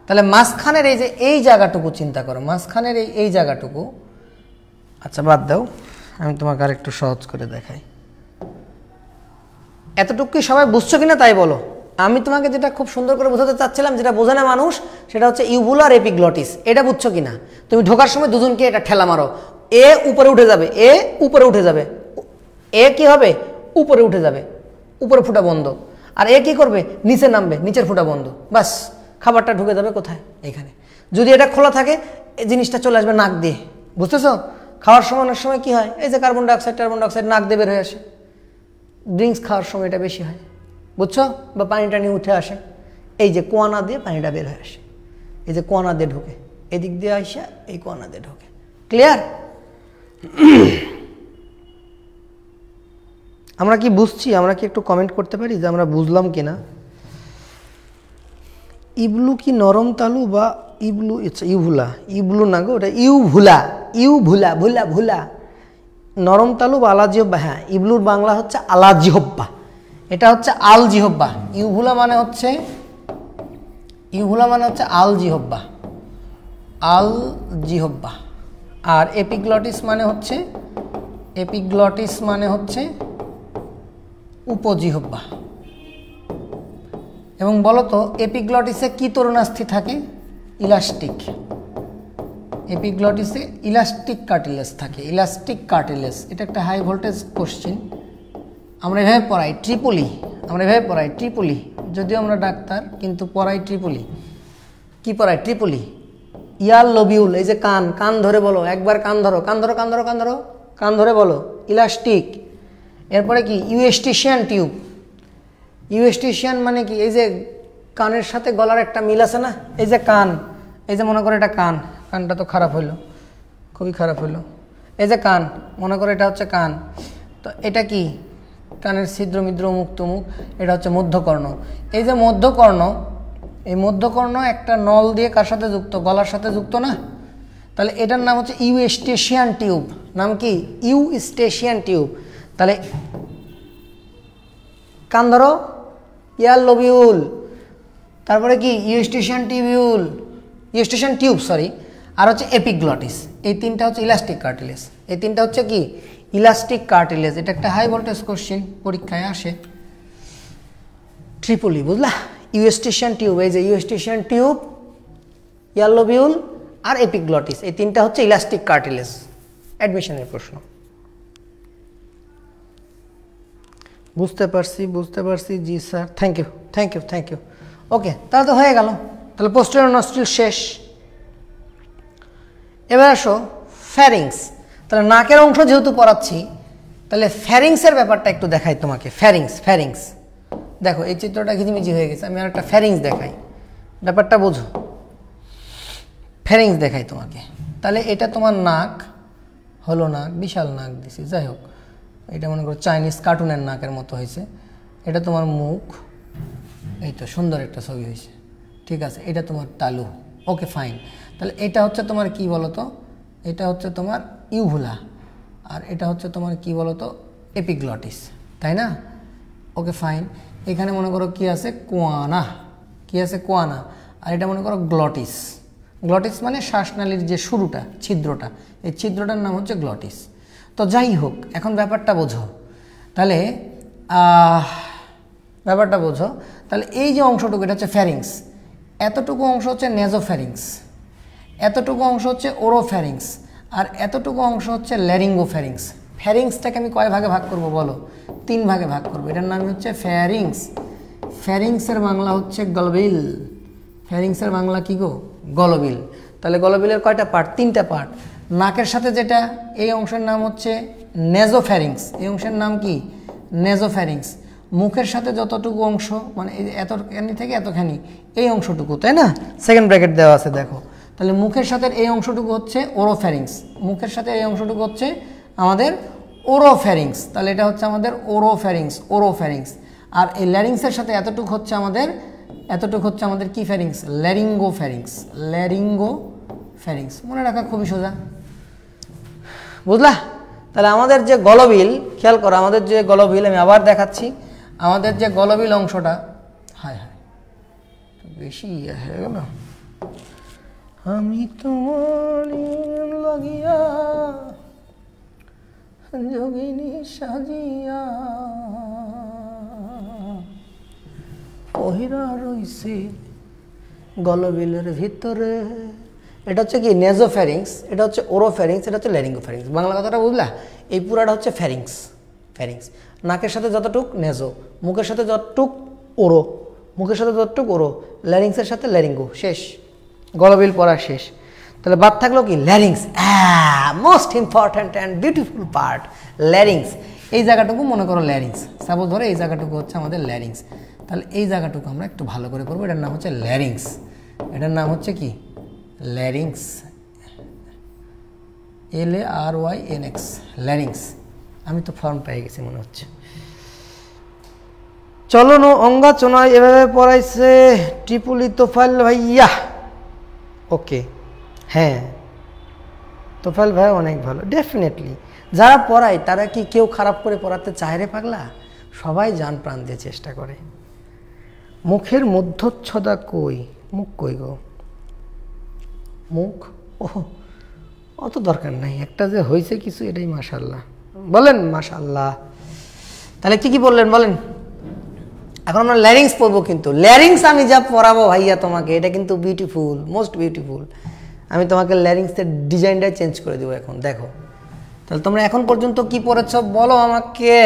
S1: তাহলে মাঝখানের এই যে এই জায়গাটুকু চিন্তা করো, মাঝখানের এই জায়গাটুকু, আচ্ছা বাদ দাও, আমি তোমাকে আর একটু সহজ করে দেখাই। এতটুকু কি সবাই বুঝছো কিনা তাই বলো। আমি তোমাকে যেটা খুব সুন্দর করে বোঝাতে চাচ্ছিলাম, যেটা বোঝে না মানুষ, সেটা হচ্ছে ইউভুলা আর এপিগ্লটিস। এটা বুঝছো কিনা? তুমি ঢোকার সময় দুজনকে এটা ঠেলা মারো, এ উপরে উঠে যাবে, এ উপরে উঠে যাবে, এ কি হবে, উপরে উঠে যাবে, উপরে ফুটা বন্ধ। আর এ কি করবে, নিচে নামবে, নিচের ফুটা বন্ধ। বাস, খাবারটা ঢুকে যাবে কোথায়, এখানে। যদি এটা খোলা থাকে এই জিনিসটা চলে আসবে নাক দিয়ে। বুঝতেছো? খাওয়ার সময় অনেক সময় কি হয়, এই যে কার্বন ডাইঅক্সাইড নাক দিয়ে বের হয়ে আসে। ড্রিঙ্কস খাওয়ার সময় এটা বেশি হয়, বুঝছো? বা পানি টানি উঠে আসে, এই যে কোয়ানা দিয়ে পানিটা বের হয়ে আসে, এই যে কোয়ানা দিয়ে ঢোকে, এদিক দিয়ে আসে, এই কোয়ানা দিয়ে ঢোকে। ক্লিয়ার? আমরা কি বুঝছি? আমরা কি একটু কমেন্ট করতে পারি যে আমরা বুঝলাম কিনা? ইবলু কি নরম তালু বা ইবলু? It's uvula. ইবলু না গো, ওটা ইউভুলা। ইউভুলা, ভুলা ভুলা। নরম তালু বা আলাজিহব্বা। হ্যাঁ, ইবলুর বাংলা হচ্ছে আলাজিহব্বা, এটা হচ্ছে আল জিহব্বা। ইউভুলা মানে হচ্ছে আল জিহব্বা, আল জিহব্বা। আর এপিগ্লটিস মানে হচ্ছে উপজিহব্বা। এবং বলতো এপিগ্লটিসে কি তরুণাস্থি থাকে? ইলাস্টিক। এপিগ্লটিসে ইলাস্টিক কার্টিলেজ থাকে, ইলাস্টিক কার্টিলেজ। এটা একটা হাই ভোল্টেজ কোশ্চিন। আমরা এভাবে পড়াই ট্রিপলি, যদিও আমরা ডাক্তার কিন্তু পড়াই ট্রিপলি। কি পড়াই? ট্রিপলি। ইয়ার লোবিউল, এই যে কান ধরে বলো, একবার কান ধরো, কান ধরে বলো, ইলাস্টিক। এরপরে কি? ইউএস্টিশিয়ান টিউব। ইউএস্টিশিয়ান মানে কি? এই যে কানের সাথে গলার একটা মিল আছে না, এই যে কান, এই যে মনে করো এটা কানটা তো খারাপ হইলো, খুবই খারাপ হইলো। এই যে কান, মনে করো এটা হচ্ছে কান, তো এটা কি? কানের ছিদ্র মিদ্র মুখ তুমুখ, এটা হচ্ছে মধ্যকর্ণ। এই যে মধ্যকর্ণ, এই মধ্যকর্ণ একটা নল দিয়ে কার সাথে যুক্ত? গলার সাথে যুক্ত না? তাহলে এটার নাম হচ্ছে ইউস্টেশিয়ান টিউব। নাম কি? Eustachian tube. তাহলে কান ধরো, ইয়ার লোবিউল, তারপরে কি? ইউস্টেশিয়ান টিউব, আর হচ্ছে এপিগ্লটিস। এই তিনটা হচ্ছে ইলাস্টিক কার্টিলেজ। এই তিনটা হচ্ছে কি? Elastic cartilage. এটা একটা হাই ভোল্টেজ কোশ্চেন, পরীক্ষায় আসে। ট্রিপলি, বুঝলা? ইউস্টেশিয়ান টিউব, এই যে ইউস্টেশিয়ান টিউব, ইয়ার লোবিউল আর এপিগ্লটিস, এই তিনটা হচ্ছে ইলাস্টিক কার্টিলেজ। অ্যাডমিশনের প্রশ্ন। বুঝতে পারছি জি স্যার, থ্যাংক ইউ। ওকে, তাহলে তো হয়ে গেল। তাহলে পোস্টেরিয়র নস্ট্রিল শেষ। এবার আসো ফ্যারিংস। তাহলে নাকের অংশ যেহেতু পড়াচ্ছি, তাহলে ফ্যারিংসের ব্যাপারটা একটু দেখাই তোমাকে। ফ্যারিংস দেখো, এই চিত্রটা ঘিজিমিজি হয়ে গেছে, আমি আর একটা ফ্যারিংস দেখাই, ব্যাপারটা বোঝো। ফ্যারিংস দেখাই তোমাকে। তাহলে এটা তোমার নাক হলো, নাক বিশাল নাক দিছি, যাই হোক, এটা মনে করো চাইনিজ কার্টুনের নাকের মতো হয়েছে। এটা তোমার মুখ, এই তো সুন্দর একটা ছবি হয়েছে, ঠিক আছে। এটা তোমার তালু, ওকে ফাইন। তাহলে এটা হচ্ছে তোমার কি বলতো? এটা হচ্ছে তোমার ইউভুলা, আর এটা হচ্ছে তোমার কি বলতো? এপিগ্লটিস, তাই না? Okay fine. এখানে মনে করো কি আছে? কোয়ানা। আর এটা মনে করো গ্লটিস। গ্লটিস মানে শ্বাসনালীর যে শুরুটা, ছিদ্রটা, এই ছিদ্রটার নাম হচ্ছে গ্লটিস। তো যাই হোক, এখন ব্যাপারটা বোঝো। তাহলে এই যে অংশটুকু, এটা হচ্ছে ফ্যারিংস। এতটুকু অংশ হচ্ছে নেজোফ্যারিংস, এতটুকু অংশ হচ্ছে ওরোফ্যারিংস, আর এতটুকু অংশ হচ্ছে ল্যারিঙ্গোফ্যারিংস। ফ্যারিংসটাকে আমি কয় ভাগে ভাগ করব বলো? 3 ভাগে ভাগ করব। এটার নাম হচ্ছে ফ্যারিংস। ফ্যারিংসের বাংলা হচ্ছে গলবিল। ফ্যারিংসের বাংলা কি গো? গলবিল। তাহলে গলবিলের কয়টা পার্ট? 3টা পার্ট। নাকের সাথে যেটা, এই অংশের নাম হচ্ছে নেজোফ্যারিংস। এই অংশের নাম কি? নেজোফ্যারিংস। মুখের সাথে যতটুকু অংশ, মানে এতখানি থেকে এতখানি, এই অংশটুকু, তাই না? সেকেন্ড ব্র্যাকেট দেওয়া আছে, দেখো। তাহলে মুখের সাথে এই অংশটুকু হচ্ছে ওরোফ্যারিংস, মুখের সাথে এই অংশটুকু হচ্ছে আমাদের ওরোফ্যারিংস। তাহলে এটা হচ্ছে আমাদের ওরোফ্যারিংস। আর এই ল্যারিংসের সাথে এতটুকু হচ্ছে আমাদের কি ফ্যারিংস? ল্যারিঙ্গোফ্যারিংস। মনে রাখা খুবই সোজা। বুঝলা? তাহলে আমাদের যে গলবিল, খেয়াল করো আমাদের যে গলবিল, আমি আবার দেখাচ্ছি, আমাদের যে গলবিল অংশটা, হায় হায় বেশি হয়ে গেল, আমি তোমার লাগিয়া যোগিনী সাজিয়া ওহিরা রইছে গলবিলের ভিতরে। এটা হচ্ছে কি নেজোফ্যারিংস, এটা হচ্ছে ওরোফ্যারিংস, এটা হচ্ছে ল্যারিঙ্গোফ্যারিংস। বাংলা কথাটা বুঝলা? এই পুরাটা হচ্ছে ফ্যারিংস। ফ্যারিংস নাকের সাথে যতটুক নেজো, মুখের সাথে যতটুক ওরো, মুখের সাথে যতটুক ওরো, ল্যারিংসের সাথে ল্যারিঙ্গো, শেষ। গলবিল পড়া শেষ। তাহলে বাদ থাকলো কি larynx, most important and beautiful part larynx. এই জায়গাটুকু মনে করো ল্যারিংস, সাপোজ ধরো এই জায়গাটুকু হচ্ছে আমাদের ল্যারিংস। তাহলে এই জায়গাটুকু আমরা একটু ভালো করে করবো, এটার নাম হচ্ছে ল্যারিংস। এটার নাম হচ্ছে কি ল্যারিংস, LARYNX, ল্যারিংস। আমি তো ফর্ম পেয়ে গেছি মনে হচ্ছে। চলো নো অঙ্গাচনায় এভাবে পড়াইছে টিপুলি তোফাইল ভাইয়া। ওকে, হ্যাঁ তোফাইল ভাই অনেক ভালো, ডেফিনেটলি। যারা পড়ায় তারা কি কেউ খারাপ করে পড়াতে চায় রে পাগলা? সবাই জান প্রাণ দিয়ে চেষ্টা করে। মুখের মধ্যচ্ছদা কই, মুখ কই গো, মুখ ও অত দরকার নাই, একটা যে হয়েছে কিছু এটাই মাশাল্লাহ, বলেন মাশাল্লাহ। তাহলে কি কি বললেন বলেন? এখন আমরা ল্যারিংস পড়বো, কিন্তু ল্যারিংস আমি যা পড়াবো ভাইয়া তোমাকে, এটা কিন্তু বিউটিফুল, মোস্ট বিউটিফুল। আমি তোমাকে ল্যারিংসের ডিজাইনটাই চেঞ্জ করে দেবো এখন, দেখো। তাহলে তোমরা এখন পর্যন্ত কি পড়েছ বলো আমাকে,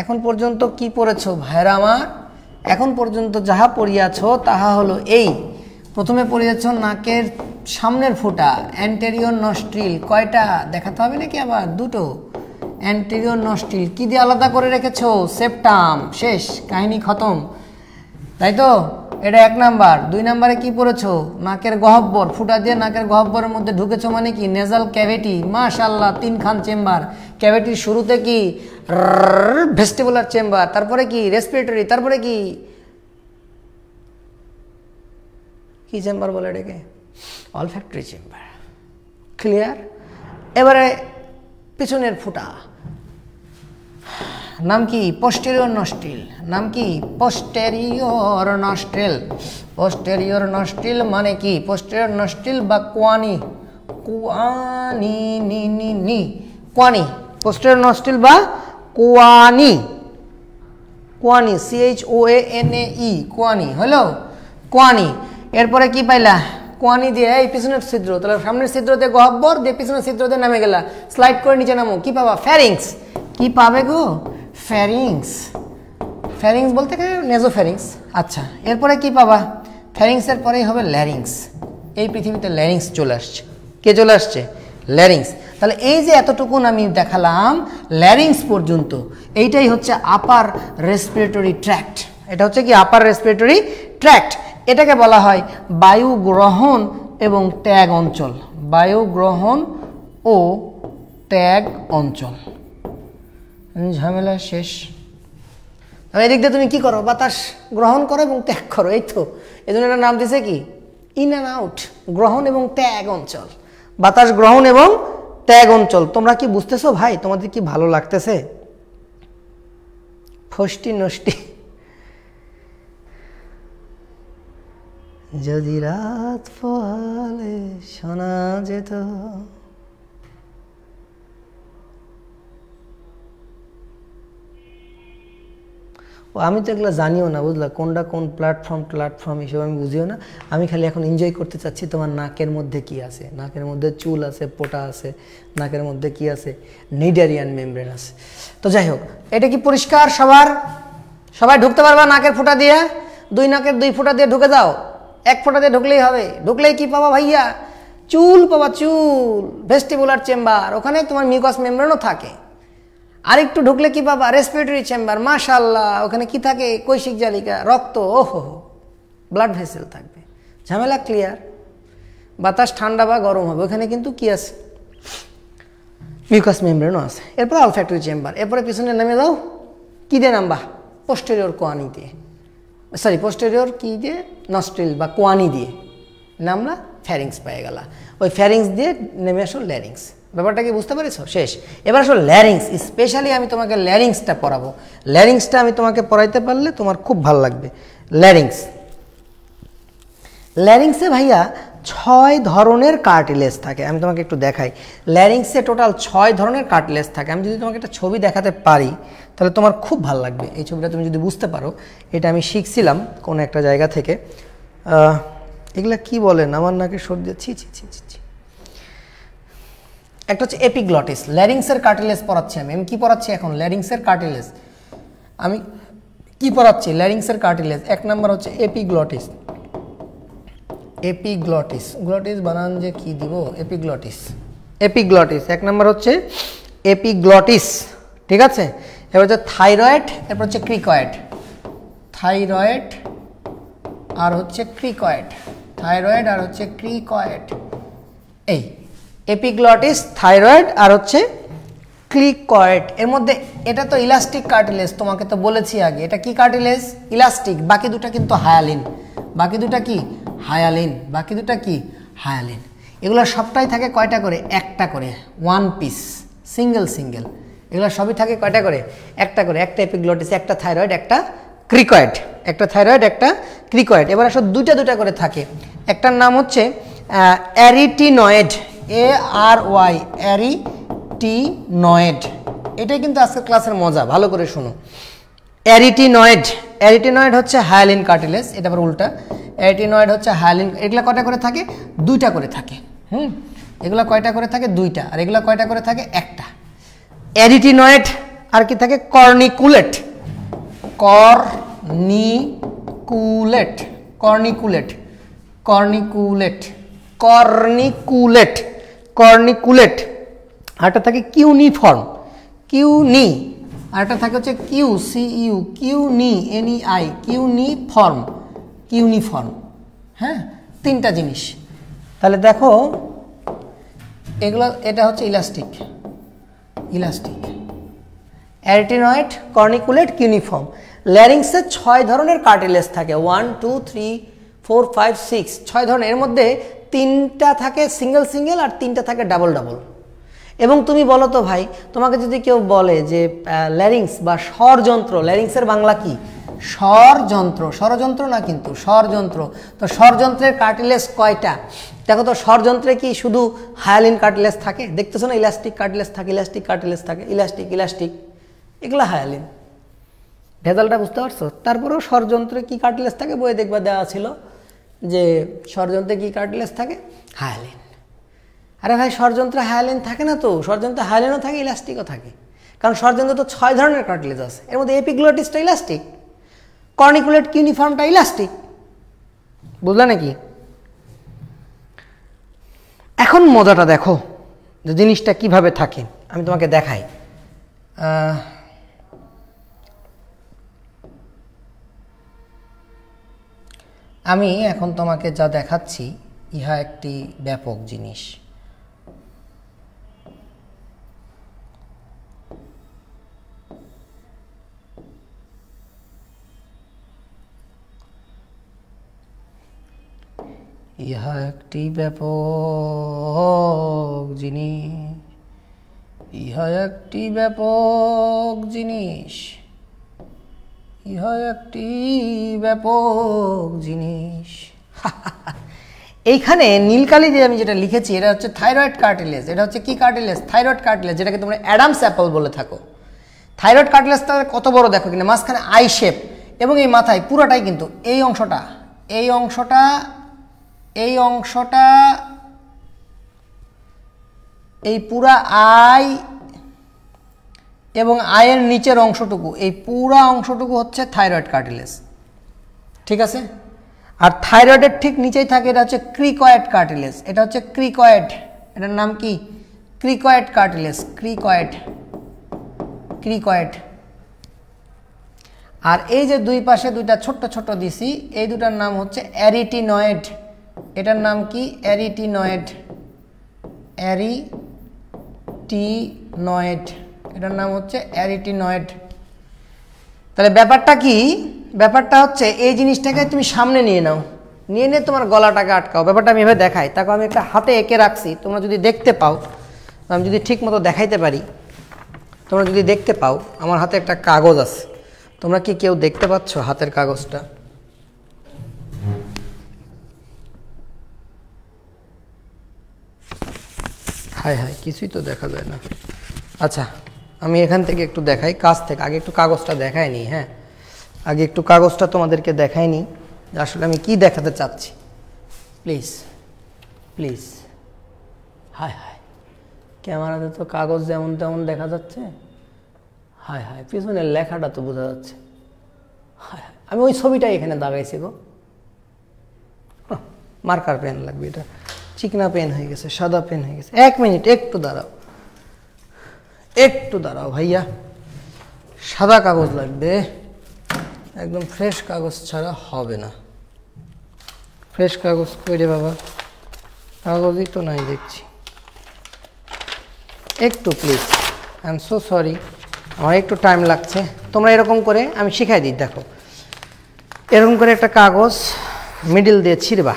S1: এখন পর্যন্ত কি পড়েছ ভাইরা আমার? এখন পর্যন্ত যাহা পড়িয়াছ তাহা হলো এই, প্রথমে পড়িয়েছ নাকের সামনের ফোঁটা, অ্যান্টেরিয়র নস্ট্রিল। কয়টা দেখাতে হবে নাকি আবার? দুটো। অ্যান্টেরিয়র নস্ট্রিল কি দিয়ে আলাদা করে রেখেছো? সেপ্টাম, শেষ, কাহিনী খতম, তাই তো? এটা 1 নাম্বার। 2 নাম্বারে কি পড়েছো? নাকের গহব্বর, ফুটা দিয়ে নাকের গহব্বরের মধ্যে ঢুকেছো মানে কি নেজাল ক্যাভিটি। মাশাআল্লাহ, 3 খান চেম্বার। ক্যাভিটির শুরুতে কি ভেস্টিবুলার চেম্বার, তারপরে কি রেসপিরেটরি, তারপরে কি কি চেম্বার বলে এটাকে? Olfactory chamber. ক্লিয়ার? এবারে পিছনের ফুটা, নাম কি? Posterior nostril. নাম কি? Posterior nostril. পোস্টেরিয়র নস্ট্রিল মানে কি? পোস্টেরিয়র নস্ট্রিল বা কোয়ানি, কোয়ানি নি নি নি, কোয়ানি। পোস্টেরিয়র নস্ট্রিল বা কোয়ানি, কোয়ানি, CHOANAE, কোয়ানি হলো কোয়ানি। এরপরে কি পাইলা? কোয়ানি দিয়ে এই পিছনের ছিদ্র, তাহলে সামনের ছিদ্র দিয়ে গহব্বর দিয়ে পিছনের ছিদ্র দিয়ে নামে গেলা, স্লাইড করে নিচে নামো, কি পাবা? ফ্যারিংস। কি পাবে গো? ফ্যারিংস। ফ্যারিংস বলতে গেলে নেজোফ্যারিংস। আচ্ছা, এরপরে কি পাবা? ফ্যারিংসের পরেই হবে ল্যারিংস। এই পৃথিবীতে ল্যারিংস চলে আসছে। কে চলে আসছে? ল্যারিংস। তাহলে এই যে এতটুকুন আমি দেখালাম ল্যারিংস পর্যন্ত, এইটাই হচ্ছে আপার রেসপিরেটরি ট্র্যাক্ট। এটা হচ্ছে কি আপার রেসপিরেটরি ট্র্যাক্ট। এটাকে বলা হয় বায়ু গ্রহণ এবং ত্যাগ অঞ্চল। বায়ু গ্রহণ ও ত্যাগ অঞ্চল। ঝামেলা শেষ। এদিক দিয়ে তুমি কি করো? বাতাস গ্রহণ করো এবং ত্যাগ করো, এই তো। এই জন্য এটার নাম দিছে কি ইন অ্যান্ড আউট, গ্রহণ এবং ত্যাগ অঞ্চল। বাতাস গ্রহণ এবং ত্যাগ অঞ্চল। তোমরা কি বুঝতেছো ভাই? তোমাদের কি ভালো লাগতেছে? ফষ্টি নষ্টি। যদি রাত পোহালে শোনা যেত, ও আমি তো এগুলো জানিও না, বুঝলা? কোনটা কোন প্ল্যাটফর্ম এসব আমি বুঝিও না। আমি খালি এখন এনজয় করতে চাচ্ছি তোমার নাকের মধ্যে কি আছে। নাকের মধ্যে চুল আছে, পোটা আছে, নাকের মধ্যে কি আছে? নিডারিয়ান মেমব্রেন আছে। তো যাই হোক, এটা কি পরিষ্কার সবার? সবাই ঢুকতে পারবা নাকের ফুটা দিয়ে? 2 নাকের 2 ফুটা দিয়ে ঢুকে যাও। 1 ফুটা দিয়ে ঢুকলেই হবে। ঢুকলেই কি পাবা ভাইয়া? চুল পাবা, চুল, ভেস্টিবুলার চেম্বার। ওখানে তোমার মিউকাস মেমব্রেনও থাকে। আরেকটু ঢুকলে কি পাবা? Respiratory chamber. মাশাআল্লাহ, ওখানে কি থাকে? কৈশিক জালিকা, রক্ত, ওহো, ব্লাড ভেসেল থাকবে। ঝামেলা ক্লিয়ার? বাতাস ঠান্ডা বা গরম হবে, ওখানে কিন্তু কি আছে? মিউকাস মেমব্রেনও আছে। এরপরে অলফ্যাক্টরি চেম্বার। এরপরে পিছনে নেমে যাও, কি দিয়ে নামবা? পোস্টেরিয়র কোয়ানি দিয়ে, সরি পোস্টেরিয়র কি দিয়ে? নস্ট্রিল বা কোয়ানি দিয়ে নামলা, ফ্যারিংস পেয়ে গেলা। ওই ফ্যারিংস দিয়ে নেমে আসো ল্যারিংস। ব্যাপারটা কি বুঝতে পেরেছো? শেষ। এবার আসলে ল্যারিংস, স্পেশালি আমি তোমাকে ল্যারিংসটা পড়াবো। ল্যারিংসটা আমি তোমাকে পড়াইতে পারলে তোমার খুব ভালো লাগবে। ল্যারিংস, ল্যারিংসে ভাইয়া 6 ধরনের কার্টিলেজ থাকে। আমি তোমাকে একটু দেখাই। ল্যারিংসে টোটাল 6 ধরনের কার্টিলেজ থাকে। আমি যদি তোমাকে একটা ছবি দেখাতে পারি তাহলে তোমার খুব ভালো লাগবে। এই ছবিটা তুমি যদি বুঝতে পারো, এটা আমি শিখছিলাম কোনো একটা জায়গা থেকে। এগুলা কি বলেন, আমার নাকে সর্দি, ছি ছি ছি ছি। একটা হচ্ছে এপিগ্লটিস, ল্যারিংসের কার্টিলেজ পড়াচ্ছি আমি কি পড়াচ্ছি এখন? ল্যারিংসের কার্টিলেজ আমি কি পড়াচ্ছি? ল্যারিংসের কার্টিলেজ। 1 নাম্বার হচ্ছে এপিগ্লটিস। এপিগ্লটিস, গ্লটিস বানান যে কি দিব? এপিগ্লটিস, এপিগ্লটিস 1 নাম্বার হচ্ছে এপিগ্লটিস, ঠিক আছে? এবার হচ্ছে থাইরয়েড, এরপর হচ্ছে ক্রিকয়েড। থাইরয়েড আর হচ্ছে ক্রিকয়েড, থাইরয়েড আর হচ্ছে ক্রিকয়েড। এই এপিগ্লটিস, থাইরয়েড আর হচ্ছে ক্রিকয়েড। এর মধ্যে এটা তো ইলাস্টিক কার্টিলেজ, তোমাকে তো বলেছি আগে। এটা কি কার্টিলেজ? ইলাস্টিক। বাকি দুটা কিন্তু হায়ালিন। বাকি দুটা কি? হায়ালিন। বাকি দুটা কি? হায়ালিন। এগুলো সবটাই থাকে কয়টা করে? একটা করে, 1 পিস, সিঙ্গেল সিঙ্গেল। এগুলো সবই থাকে কয়টা করে? একটা করে। একটা এপিগ্লটিস, একটা থাইরয়েড, একটা ক্রিকয়েড। একটা থাইরয়েড, একটা ক্রিকয়েড। এবার আসলে দুটা দুটা করে থাকে। একটার নাম হচ্ছে অ্যারিটিনয়েড, ARY, অ্যারিটিনয়েড। এটাই কিন্তু আজকের ক্লাসের মজা, ভালো করে শোনো। অ্যারিটিনয়েড, অ্যারিটিনয়েড হচ্ছে হায়ালিন কার্টিলেজ। এটা আবার উল্টা, অ্যারিটিনয়েড হচ্ছে হায়ালিন। এগুলা কয়টা করে থাকে? 2টা করে থাকে। এগুলা কয়টা করে থাকে? 2টা। আর এগুলা কয়টা করে থাকে? 1টা। অ্যারিটিনয়েড আর কি থাকে? কর্নিকুলেট, কর্নিকুলেট, কর্নিকুলেট, কর্নিকুলেট, কর্নিকুলেট, কর্নিকুলেট। আরটা থাকে কিউনিফর্ম, কিউনি। আরটা থাকে হচ্ছে QCU, কিউনি, NEI, কিউনিফর্ম, কিউনিফর্ম। হ্যাঁ, 3টা জিনিস। তাহলে দেখো এগুলো, এটা হচ্ছে ইলাস্টিক, ইলাস্টিক, অ্যারিটিনয়েড, কর্নিকুলেট, কিউনিফর্ম। ল্যারিংসে 6 ধরনের কার্টিলেজ থাকে। 1 2 3 4 5 6, 6 ধরনের। এর মধ্যে 3টা থাকে সিঙ্গেল সিঙ্গেল আর 3টা থাকে ডাবল ডাবল। এবং তুমি বলো তো ভাই, তোমাকে যদি কেউ বলে যে ল্যারিংস বা স্বরযন্ত্র, ল্যারিংসের বাংলা কি? স্বরযন্ত্র, ষড়যন্ত্র না কিন্তু, স্বরযন্ত্র। তো স্বরযন্ত্রের কার্টিলেজ কয়টা? দেখো তো, স্বরযন্ত্রে কি শুধু হায়ালিন কার্টিলেজ থাকে? দেখতেছো না, ইলাস্টিক কার্টিলেজ থাকে, ইলাস্টিক কার্টিলেজ থাকে, ইলাস্টিক ইলাস্টিক, এগুলো হায়ালিন। ভেজালটা বুঝতে পারছো? তারপরেও স্বরযন্ত্রে কি কার্টিলেজ থাকে বইয়ে দেখবা দেওয়া ছিল যে স্বরযন্ত্রে কি কার্টিলেজ থাকে? হায়ালিন। আরে ভাই, স্বরযন্ত্রে হায়ালিন থাকে না তো, স্বরযন্ত্রে হায়ালিনও থাকে, ইলাস্টিকও থাকে। কারণ স্বরযন্ত্রে তো 6 ধরনের কার্টিলেজ আছে। এর মধ্যে এপিগ্লটিসটা ইলাস্টিক, কর্নিকুলেট, কিউনিফর্মটা ইলাস্টিক। বুঝলা নাকি? এখন মজাটা দেখো যে জিনিসটা কিভাবে থাকে, আমি তোমাকে দেখাই। আমি এখন তোমাকে যা দেখাচ্ছি ইহা একটি ব্যাপক জিনিস। ইহা একটি ব্যাপক জিনিস, ইহা একটি ব্যাপক জিনিস, ইহা একটি ব্যাপক জিনিস। এইখানে নীলকালি দিয়ে আমি যেটা লিখেছি, এটা হচ্ছে থাইরয়েড কার্টিলেজ। এটা হচ্ছে কি কার্টিলেজ? থাইরয়েড কার্টিলেজ, যেটাকে তোমরা অ্যাডামস অ্যাপল বলে থাকো। থাইরয়েড কার্টিলেজটা কত বড় দেখো কিনা, মাঝখানে আই শেপ, এবং এই মাথায় পুরাটাই কিন্তু এই অংশটা, এই অংশটা, এই অংশটা, এই পুরা আই এবং আয়ের নিচের অংশটুকু, এই পুরা অংশটুকু হচ্ছে থাইরয়েড কার্টিলেজ, ঠিক আছে? আর থাইরয়েডের ঠিক নিচেই থাকে, এটা হচ্ছে ক্রিকয়েড কার্টিলেজ। এটা হচ্ছে ক্রিকয়েড, এটার নাম কি? Cricoid cartilage, cricoid, cricoid. আর এই যে দুই পাশে দুইটা ছোট্ট ছোট্ট দিছি, এই দুটার নাম হচ্ছে অ্যারিটিনয়েড। এটার নাম কি? অ্যারিটিনয়েড, অ্যারিটিনয়েড, এটার নাম হচ্ছে অ্যারিটিনয়েড। তাহলে ব্যাপারটা কি? ব্যাপারটা হচ্ছে এই জিনিসটাকে তুমি সামনে নিয়ে নাও, নিয়ে নিয়ে তোমার গলাটাকে আটকাও। ব্যাপারটা আমি এভাবে দেখাই, তাকে আমি একটা হাতে এঁকে রাখছি, তোমরা যদি দেখতে পাও আমি যদি ঠিক মতো দেখাইতে পারি, তোমরা যদি দেখতে পাও আমার হাতে একটা কাগজ আছে, তোমরা কি কেউ দেখতে পাচ্ছ হাতের কাগজটা? হায় হায়, কিছুই তো দেখা যায় না। আচ্ছা, আমি এখান থেকে একটু দেখাই, কাছ থেকে। আগে একটু কাগজটা দেখাই নি। হ্যাঁ, আগে একটু কাগজটা তোমাদেরকে দেখাই নি যে আসলে আমি কি দেখাতে চাচ্ছি। Please please. হায় হায়, ক্যামেরাতে তো কাগজ যেমন তেমন দেখা যাচ্ছে। হায় হায়, পিছনের লেখাটা তো বোঝা যাচ্ছে। হায় হায়, আমি ওই ছবিটাই এখানে দাগাইছি গো। মার্কার পেন লাগবে, এটা চিকনা পেন হয়ে গেছে, সাদা পেন হয়ে গেছে। 1 মিনিট, একটু দাঁড়াও, একটু দাঁড়াও ভাইয়া। সাদা কাগজ লাগবে, একদম ফ্রেশ কাগজ ছাড়া হবে না। ফ্রেশ কাগজ কই রে বাবা? কাগজই তো নাই দেখছি। একটু please, I am so sorry, আমার একটু টাইম লাগছে। তোমরা এরকম করে, আমি শিখাই দিই, দেখো এরকম করে একটা কাগজ মিডিল দিয়ে ছিঁড়বা।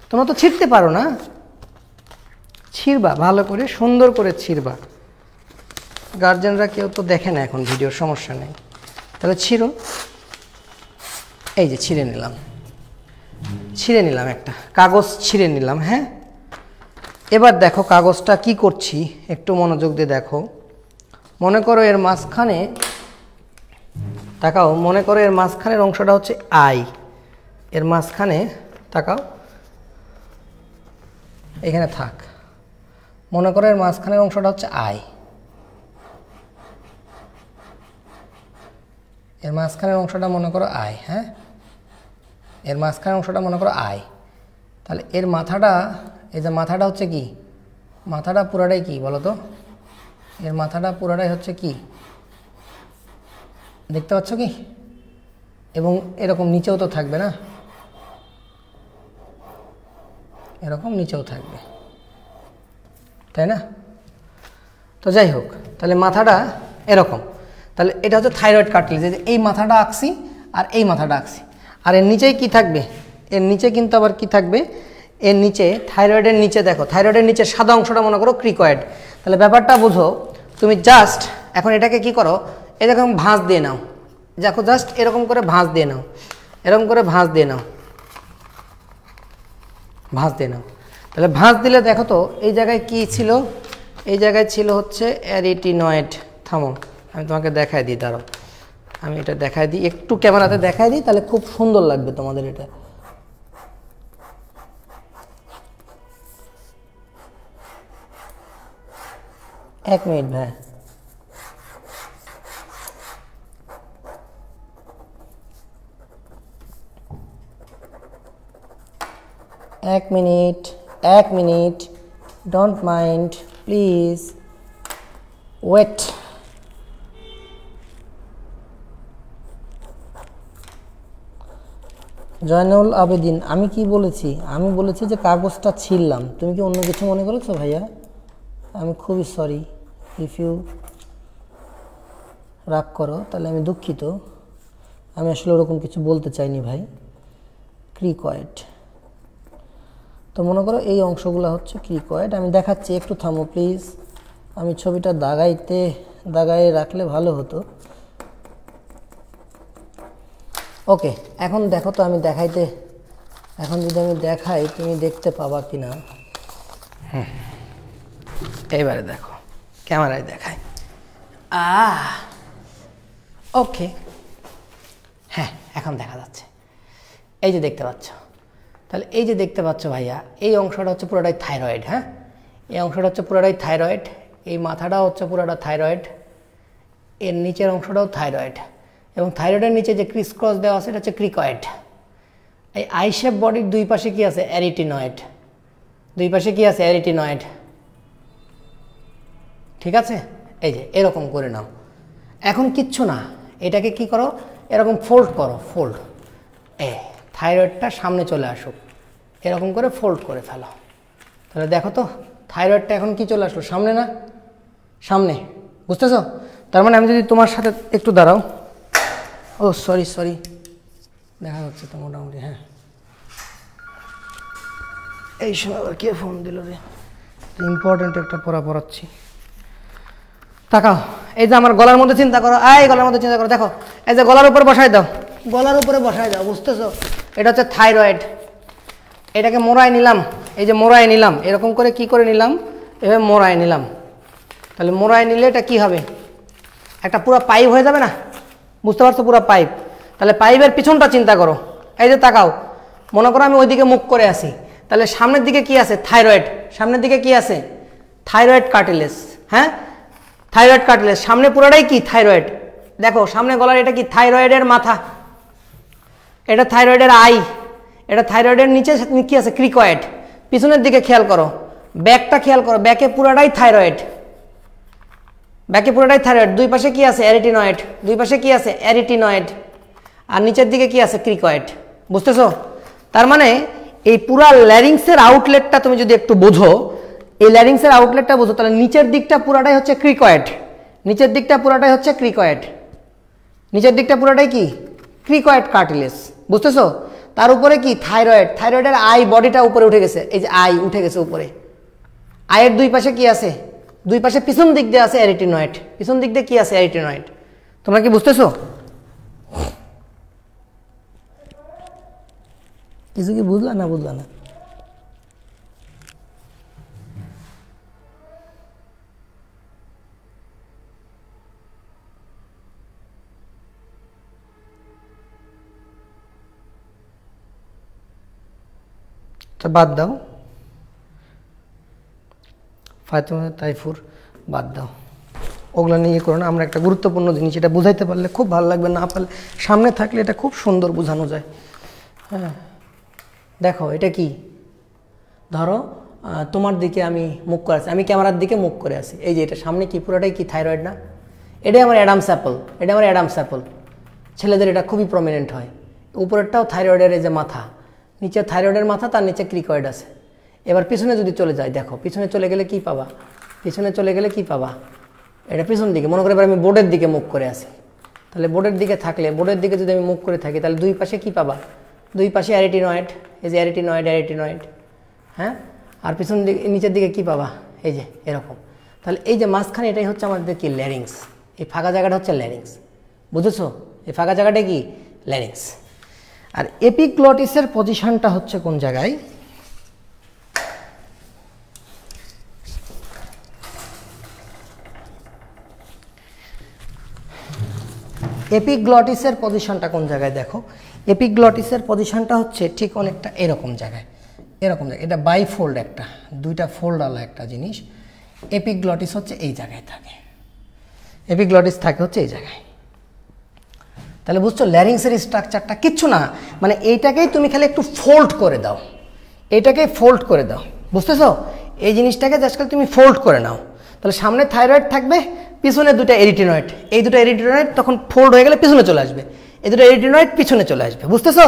S1: তোমরা তো ছিঁড়তে পারো না, ছিঁড়বা ভালো করে, সুন্দর করে ছিঁড়বা। গার্জেনরা কেউ তো দেখে না এখন ভিডিওর, সমস্যা নেই। তাহলে ছিঁড়ো। এই যে ছিঁড়ে নিলাম, ছিঁড়ে নিলাম, একটা কাগজ ছিঁড়ে নিলাম। হ্যাঁ, এবার দেখো কাগজটা কি করছি, একটু মনোযোগ দিয়ে দেখো। মনে করো এর মাঝখানে তাকাও, মনে করো এর মাঝখানের অংশটা হচ্ছে আই। এর মাঝখানে তাকাও, এখানে থাক। মনে করো এর মাঝখানের অংশটা হচ্ছে আই। এর মাঝখানের অংশটা মনে করো আই। হ্যাঁ, এর মাঝখানের অংশটা মনে করো আই। তাহলে এর মাথাটা, এই যে মাথাটা হচ্ছে কি, মাথাটা পুরাটাই কি বলো তো? এর মাথাটা পুরাটাই হচ্ছে কি, দেখতে পাচ্ছ কি? এবং এরকম নিচেও তো থাকবে না, এরকম নিচেও থাকবে, তাই না? তো যাই হোক, তাহলে মাথাটা এরকম। তাহলে এটা হচ্ছে থাইরয়েড কার্টিলেজ। এই মাথাটা আঁকছি আর এই মাথাটা আঁকছি। আর এর নিচেই কি থাকবে? এর নিচে কিন্তু আবার কি থাকবে? এর নিচে থাইরয়েডের নিচে দেখো, থাইরয়েডের নিচে সাদা অংশটা মনে করো ক্রিকয়েড। তাহলে ব্যাপারটা বুঝো, তুমি জাস্ট এখন এটাকে কি করো, এরকম ভাঁজ দিয়ে নাও। দেখো জাস্ট এরকম করে ভাঁজ দিয়ে নাও, এরকম করে ভাঁজ দিয়ে নাও, ভাঁজ দিয়ে নাও। তাহলে ভাঁজ দিলে দেখো তো এই জায়গায় কি ছিল? এই জায়গায় ছিল হচ্ছে অ্যারিটিনয়েড। থামো, আমি তোমাকে দেখাই দিই, দাঁড়াও আমি এটা দেখাই দিই, একটু ক্যামেরাতে দেখাই দিই, তাহলে খুব সুন্দর লাগবে তোমাদের এটা। এক মিনিট ভাই, এক মিনিট, এক মিনিট, don't mind please, wait. Zainul Abedin, আমি কি বলেছি? আমি বলেছি যে কাগজটা ছিঁড়লাম। তুমি কি অন্য কিছু মনে করেছো ভাইয়া? আমি খুবই সরি, ইফ ইউ রাগ করো তাহলে আমি দুঃখিত। আমি আসলে ওরকম কিছু বলতে চাইনি ভাই। ক্রিকয়েড, তো মনে করো এই অংশগুলো হচ্ছে ক্রিকয়েড। আমি দেখাচ্ছি, একটু থামো প্লিজ। আমি ছবিটা দাগায় রাখলে ভালো হতো। ওকে, এখন দেখো তো, আমি দেখাইতে, এখন যদি আমি দেখাই তুমি দেখতে পাবা কি না। এইবারে দেখো, ক্যামেরায় দেখাই। ওকে, হ্যাঁ এখন দেখা যাচ্ছে। এই যে দেখতে পাচ্ছ, তাহলে এই যে দেখতে পাচ্ছ ভাইয়া, এই অংশটা হচ্ছে পুরোটাই থাইরয়েড। হ্যাঁ, এই অংশটা হচ্ছে পুরোটাই থাইরয়েড। এই মাথাটা হচ্ছে পুরোটা থাইরয়েড, এর নিচের অংশটাও থাইরয়েড, এবং থাইরয়েডের নিচে যে ক্রিস ক্রস দেওয়া আছে এটা হচ্ছে ক্রিকয়েড। এই আইশেপ বডির দুই পাশে কি আছে? অ্যারিটিনয়েড। দুই পাশে কি আছে? অ্যারিটিনয়েড। ঠিক আছে, এই যে এরকম করে নাও। এখন কিচ্ছু না, এটাকে কি করো, এরকম ফোল্ড করো, ফোল্ড। থাইরয়েডটা সামনে চলে আসুক, এরকম করে ফোল্ড করে ফেলো। তাহলে দেখো তো থাইরয়েডটা এখন কি চলে আসলো? সামনে না? সামনে, বুঝতেছ? তার মানে আমি যদি তোমার সাথে একটু দাঁড়াও, ও সরি সরি, দেখা যাচ্ছে তো মোটামুটি। হ্যাঁ, এই সময় আবার কে ফোন দিল রে? ইম্পর্টেন্ট একটা পড়াচ্ছি। তাকাও, এই যে আমার গলার মধ্যে চিন্তা করো, এই গলার মধ্যে চিন্তা করো, দেখো এই যে গলার উপরে বসাই দাও, গলার উপরে বসাই দাও, বুঝতেছো? এটা হচ্ছে থাইরয়েড। এটাকে মোড়ায় নিলাম, এই যে মোড়ায় নিলাম, এরকম করে কি করে নিলাম, এভাবে মোড়ায় নিলাম। তাহলে মোড়ায় নিলে এটা কি হবে, একটা পুরো পাইপ হয়ে যাবে না? বুঝতে পারছো? পুরো পাইপ। তাহলে পাইপের পিছনটা চিন্তা করো, এই যে তাকাও, মনে করো আমি ওইদিকে মুখ করে আসি, তাহলে সামনের দিকে কি আছে? থাইরয়েড। সামনের দিকে কি আছে? Thyroid cartilage. হ্যাঁ, থাইরয়েড কার্টিলেজ, সামনে পুরোটাই কি? থাইরয়েড। দেখো সামনে গলার এটা কি? থাইরয়েডের মাথা, এটা থাইরয়েডের আই, এটা থাইরয়েডের নিচে কি আছে? ক্রিকয়েড। পিছনের দিকে খেয়াল করো, ব্যাকটা খেয়াল করো, ব্যাকে পুরোটাই থাইরয়েড, ব্যাকে পুরোটাই থাইরয়েড। দুই পাশে কি আছে? অ্যারিটিনয়েড। দুই পাশে কি আছে? অ্যারিটিনয়েড। আর নিচের দিকে কি আছে? ক্রিকয়েড। বুঝতেছো? তার মানে এই পুরা ল্যারিংসের আউটলেটটা তুমি যদি একটু বোঝো, এই ল্যারিংসের আউটলেটটা বোঝো, তাহলে নিচের দিকটা পুরাটাই হচ্ছে ক্রিকয়েড, নিচের দিকটা পুরাটাই হচ্ছে ক্রিকয়েড, নিচের দিকটা পুরাটাই কি? Cricoid cartilage. বুঝতেছো? তার উপরে কি? থাইরয়েড। থাইরয়েডের আই বডিটা উপরে উঠে গেছে, এই যে আই উঠে গেছে উপরে। আয়ের দুই পাশে কি আছে? দুই পাশে পিছন দিক দিয়ে আছে অ্যারিটিনয়েড। পিছন দিক দিয়ে কি আছে? অ্যারিটিনয়েড। তোমরা কি বুঝতেছো? কিছু কি বুঝলা না? বুঝলা না? বাদ দাও, ফাতেমা তাইফুর বাদ দাও, ওগুলো নিয়ে করো না। আমরা একটা গুরুত্বপূর্ণ জিনিস, এটা বুঝাইতে পারলে খুব ভালো লাগবে, না পারলে সামনে থাকলে এটা খুব সুন্দর বোঝানো যায়। হ্যাঁ, দেখো এটা কি? ধরো তোমার দিকে আমি মুখ করে আছি, আমি ক্যামেরার দিকে মুখ করে আছি, এই যে এটা সামনে কি? পুরোটাই কি? থাইরয়েড না? এটাই আমার অ্যাডামস অ্যাপল, এটা আমার অ্যাডামস অ্যাপল। ছেলেদের এটা খুবই প্রমিনেন্ট হয়। উপরেরটাও থাইরয়েডের এই যে মাথা, নিচে থাইরয়েডের মাথা, তার নিচে ক্রিকয়েড আছে। এবার পিছনে যদি চলে যায়, দেখো পিছনে চলে গেলে কি পাবা? পিছনে চলে গেলে কি পাবা? এটা পিছন দিকে। মনে করে এবার আমি বোর্ডের দিকে মুখ করে আছি, তাহলে বোর্ডের দিকে থাকলে, বোর্ডের দিকে যদি আমি মুখ করে থাকি, তাহলে দুই পাশে কি পাবা? দুই পাশে অ্যারিটিনয়েড, এই যে অ্যারিটিনয়েড, অ্যারিটিনয়েড। হ্যাঁ, আর পিছন দিকে নিচের দিকে কি পাবা? এই যে এরকম। তাহলে এই যে মাঝখানে, এটাই হচ্ছে আমাদের কি? ল্যারিংস। এই ফাঁকা জায়গাটা হচ্ছে ল্যারিংস। বুঝেছো? এই ফাঁকা জায়গাটা কি? ল্যারিংস। আর এপিগ্লটিসের পজিশনটা হচ্ছে কোন জায়গায়? এপিগ্লটিসের পজিশনটা কোন জায়গায়? দেখো এপিগ্লটিসের পজিশনটা হচ্ছে ঠিক অনেকটা এরকম জায়গায়, এরকম জায়গায়। এটা বাইফোল্ড, একটা দুইটা ফোল্ডওয়ালা একটা জিনিস। এপিগ্লটিস হচ্ছে এই জায়গায় থাকে, এপিগ্লটিস থাকে হচ্ছে এই জায়গায়। তাহলে বুঝছো ল্যারিংসের স্ট্রাকচারটা কিচ্ছু না, মানে এইটাকেই তুমি খালি একটু ফোল্ড করে দাও, এইটাকেই ফোল্ড করে দাও। বুঝতেছো? এই জিনিসটাকে জাস্ট তুমি ফোল্ড করে নাও, তাহলে সামনে থাইরয়েড থাকবে, পিছনে দুটো এরিটিনয়েড। এই দুটো এরিটিনয়েড তখন ফোল্ড হয়ে গেলে পিছনে চলে আসবে, এই দুটো এরিটিনয়েড পিছনে চলে আসবে। বুঝতেছো?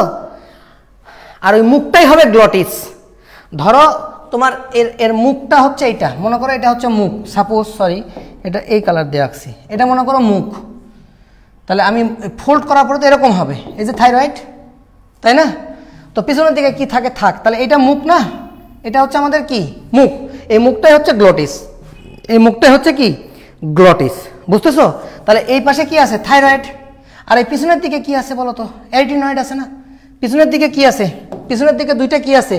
S1: আর ওই মুখটাই হবে গ্লটিস। ধরো তোমার এর মুখটা হচ্ছে এইটা, মনে করো এটা হচ্ছে মুখ, সাপোজ, সরি এটা এই কালার দিয়ে আঁকছি, এটা মনে করো মুখ। তাহলে আমি ফোল্ড করার পরে তো এরকম হবে, এই যে থাইরয়েড, তাই না? তো পিছনের দিকে কি থাকে? থাক। তাহলে এটা মুখ না, এটা হচ্ছে আমাদের কি? মুখ। এই মুখটাই হচ্ছে গ্লটিস, এই মুখটাই হচ্ছে কি? গ্লটিস। বুঝতেছো? তাহলে এই পাশে কি আছে? থাইরয়েড। আর এই পিছনের দিকে কি আছে বলো তো? অ্যারিটিনয়েড আছে না? পিছনের দিকে কি আছে? পিছনের দিকে দুইটা কি আছে?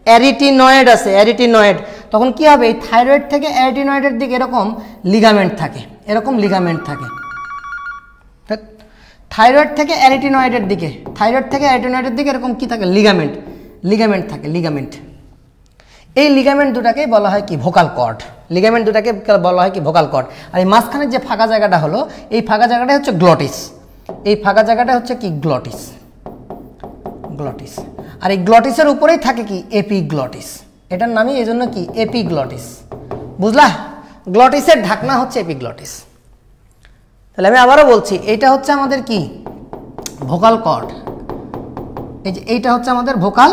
S1: অ্যারিটিনয়েড আছে, অ্যারিটিনয়েড। তখন কি হবে? এই থাইরয়েড থেকে অ্যারিটিনয়েডের দিকে এরকম লিগামেন্ট থাকে, এরকম লিগামেন্ট থাকে। থাইরয়েড থেকে অ্যারিটিনয়েডের দিকে, থাইরয়েড থেকে অ্যারিটিনয়েডের দিকে এরকম কি থাকে? লিগামেন্ট, লিগামেন্ট থাকে, লিগামেন্ট। এই লিগামেন্ট দুটাকেই বলা হয় কি? Vocal cord. লিগামেন্ট দুটাকে বলা হয় কি? Vocal cord. আর এই মাঝখানের যে ফাঁকা জায়গাটা হলো, এই ফাঁকা জায়গাটা হচ্ছে গ্লটিস। এই ফাঁকা জায়গাটা হচ্ছে কি? Glottis, glottis. আর এই গ্লটিসের উপরেই থাকে কি? এপিগ্লটিস। এটার নামই এই জন্য কি? এপিগ্লটিস। বুঝলা? গ্লটিসের ঢাকনা হচ্ছে এপিগ্লটিস। তাহলে আমি আবারও বলছি, এইটা হচ্ছে আমাদের কি? Vocal cord. এই যে এইটা হচ্ছে আমাদের ভোকাল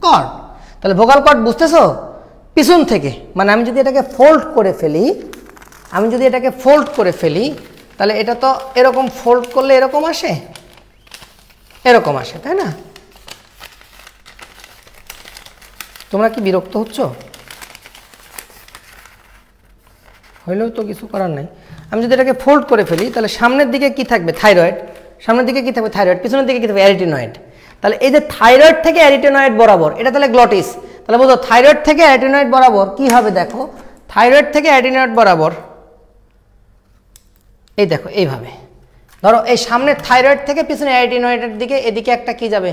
S1: কর্ড। তাহলে ভোকাল কর্ড বুঝতেছো? পিছন থেকে, মানে আমি যদি এটাকে ফোল্ড করে ফেলি, আমি যদি এটাকে ফোল্ড করে ফেলি, তাহলে এটা তো এরকম ফোল্ড করলে এরকম আসে, এরকম আসে, তাই না? তোমরা কি বিরক্ত হচ্ছ? হইলেও তো কিছু করার নাই। আমি যদি এটাকে ফোল্ড করে ফেলি তাহলে সামনের দিকে কি থাকবে? থাইরয়েড। সামনের দিকে কি থাকবে? থাইরয়েড। পিছনের দিকে কি থাকবে? অ্যারিটেনয়েড। তাহলে এই যে থাইরয়েড থেকে অ্যারিটেনয়েড বরাবর, এটা তাহলে গ্লটিস। তাহলে বুঝো থাইরয়েড থেকে অ্যারিটেনয়েড বরাবর কি হবে? দেখো থাইরয়েড থেকে অ্যারিটেনয়েড বরাবর এই দেখো এইভাবে, ধরো এই সামনের থাইরয়েড থেকে পিছনে অ্যারিটেনয়েডের দিকে এদিকে একটা কি যাবে?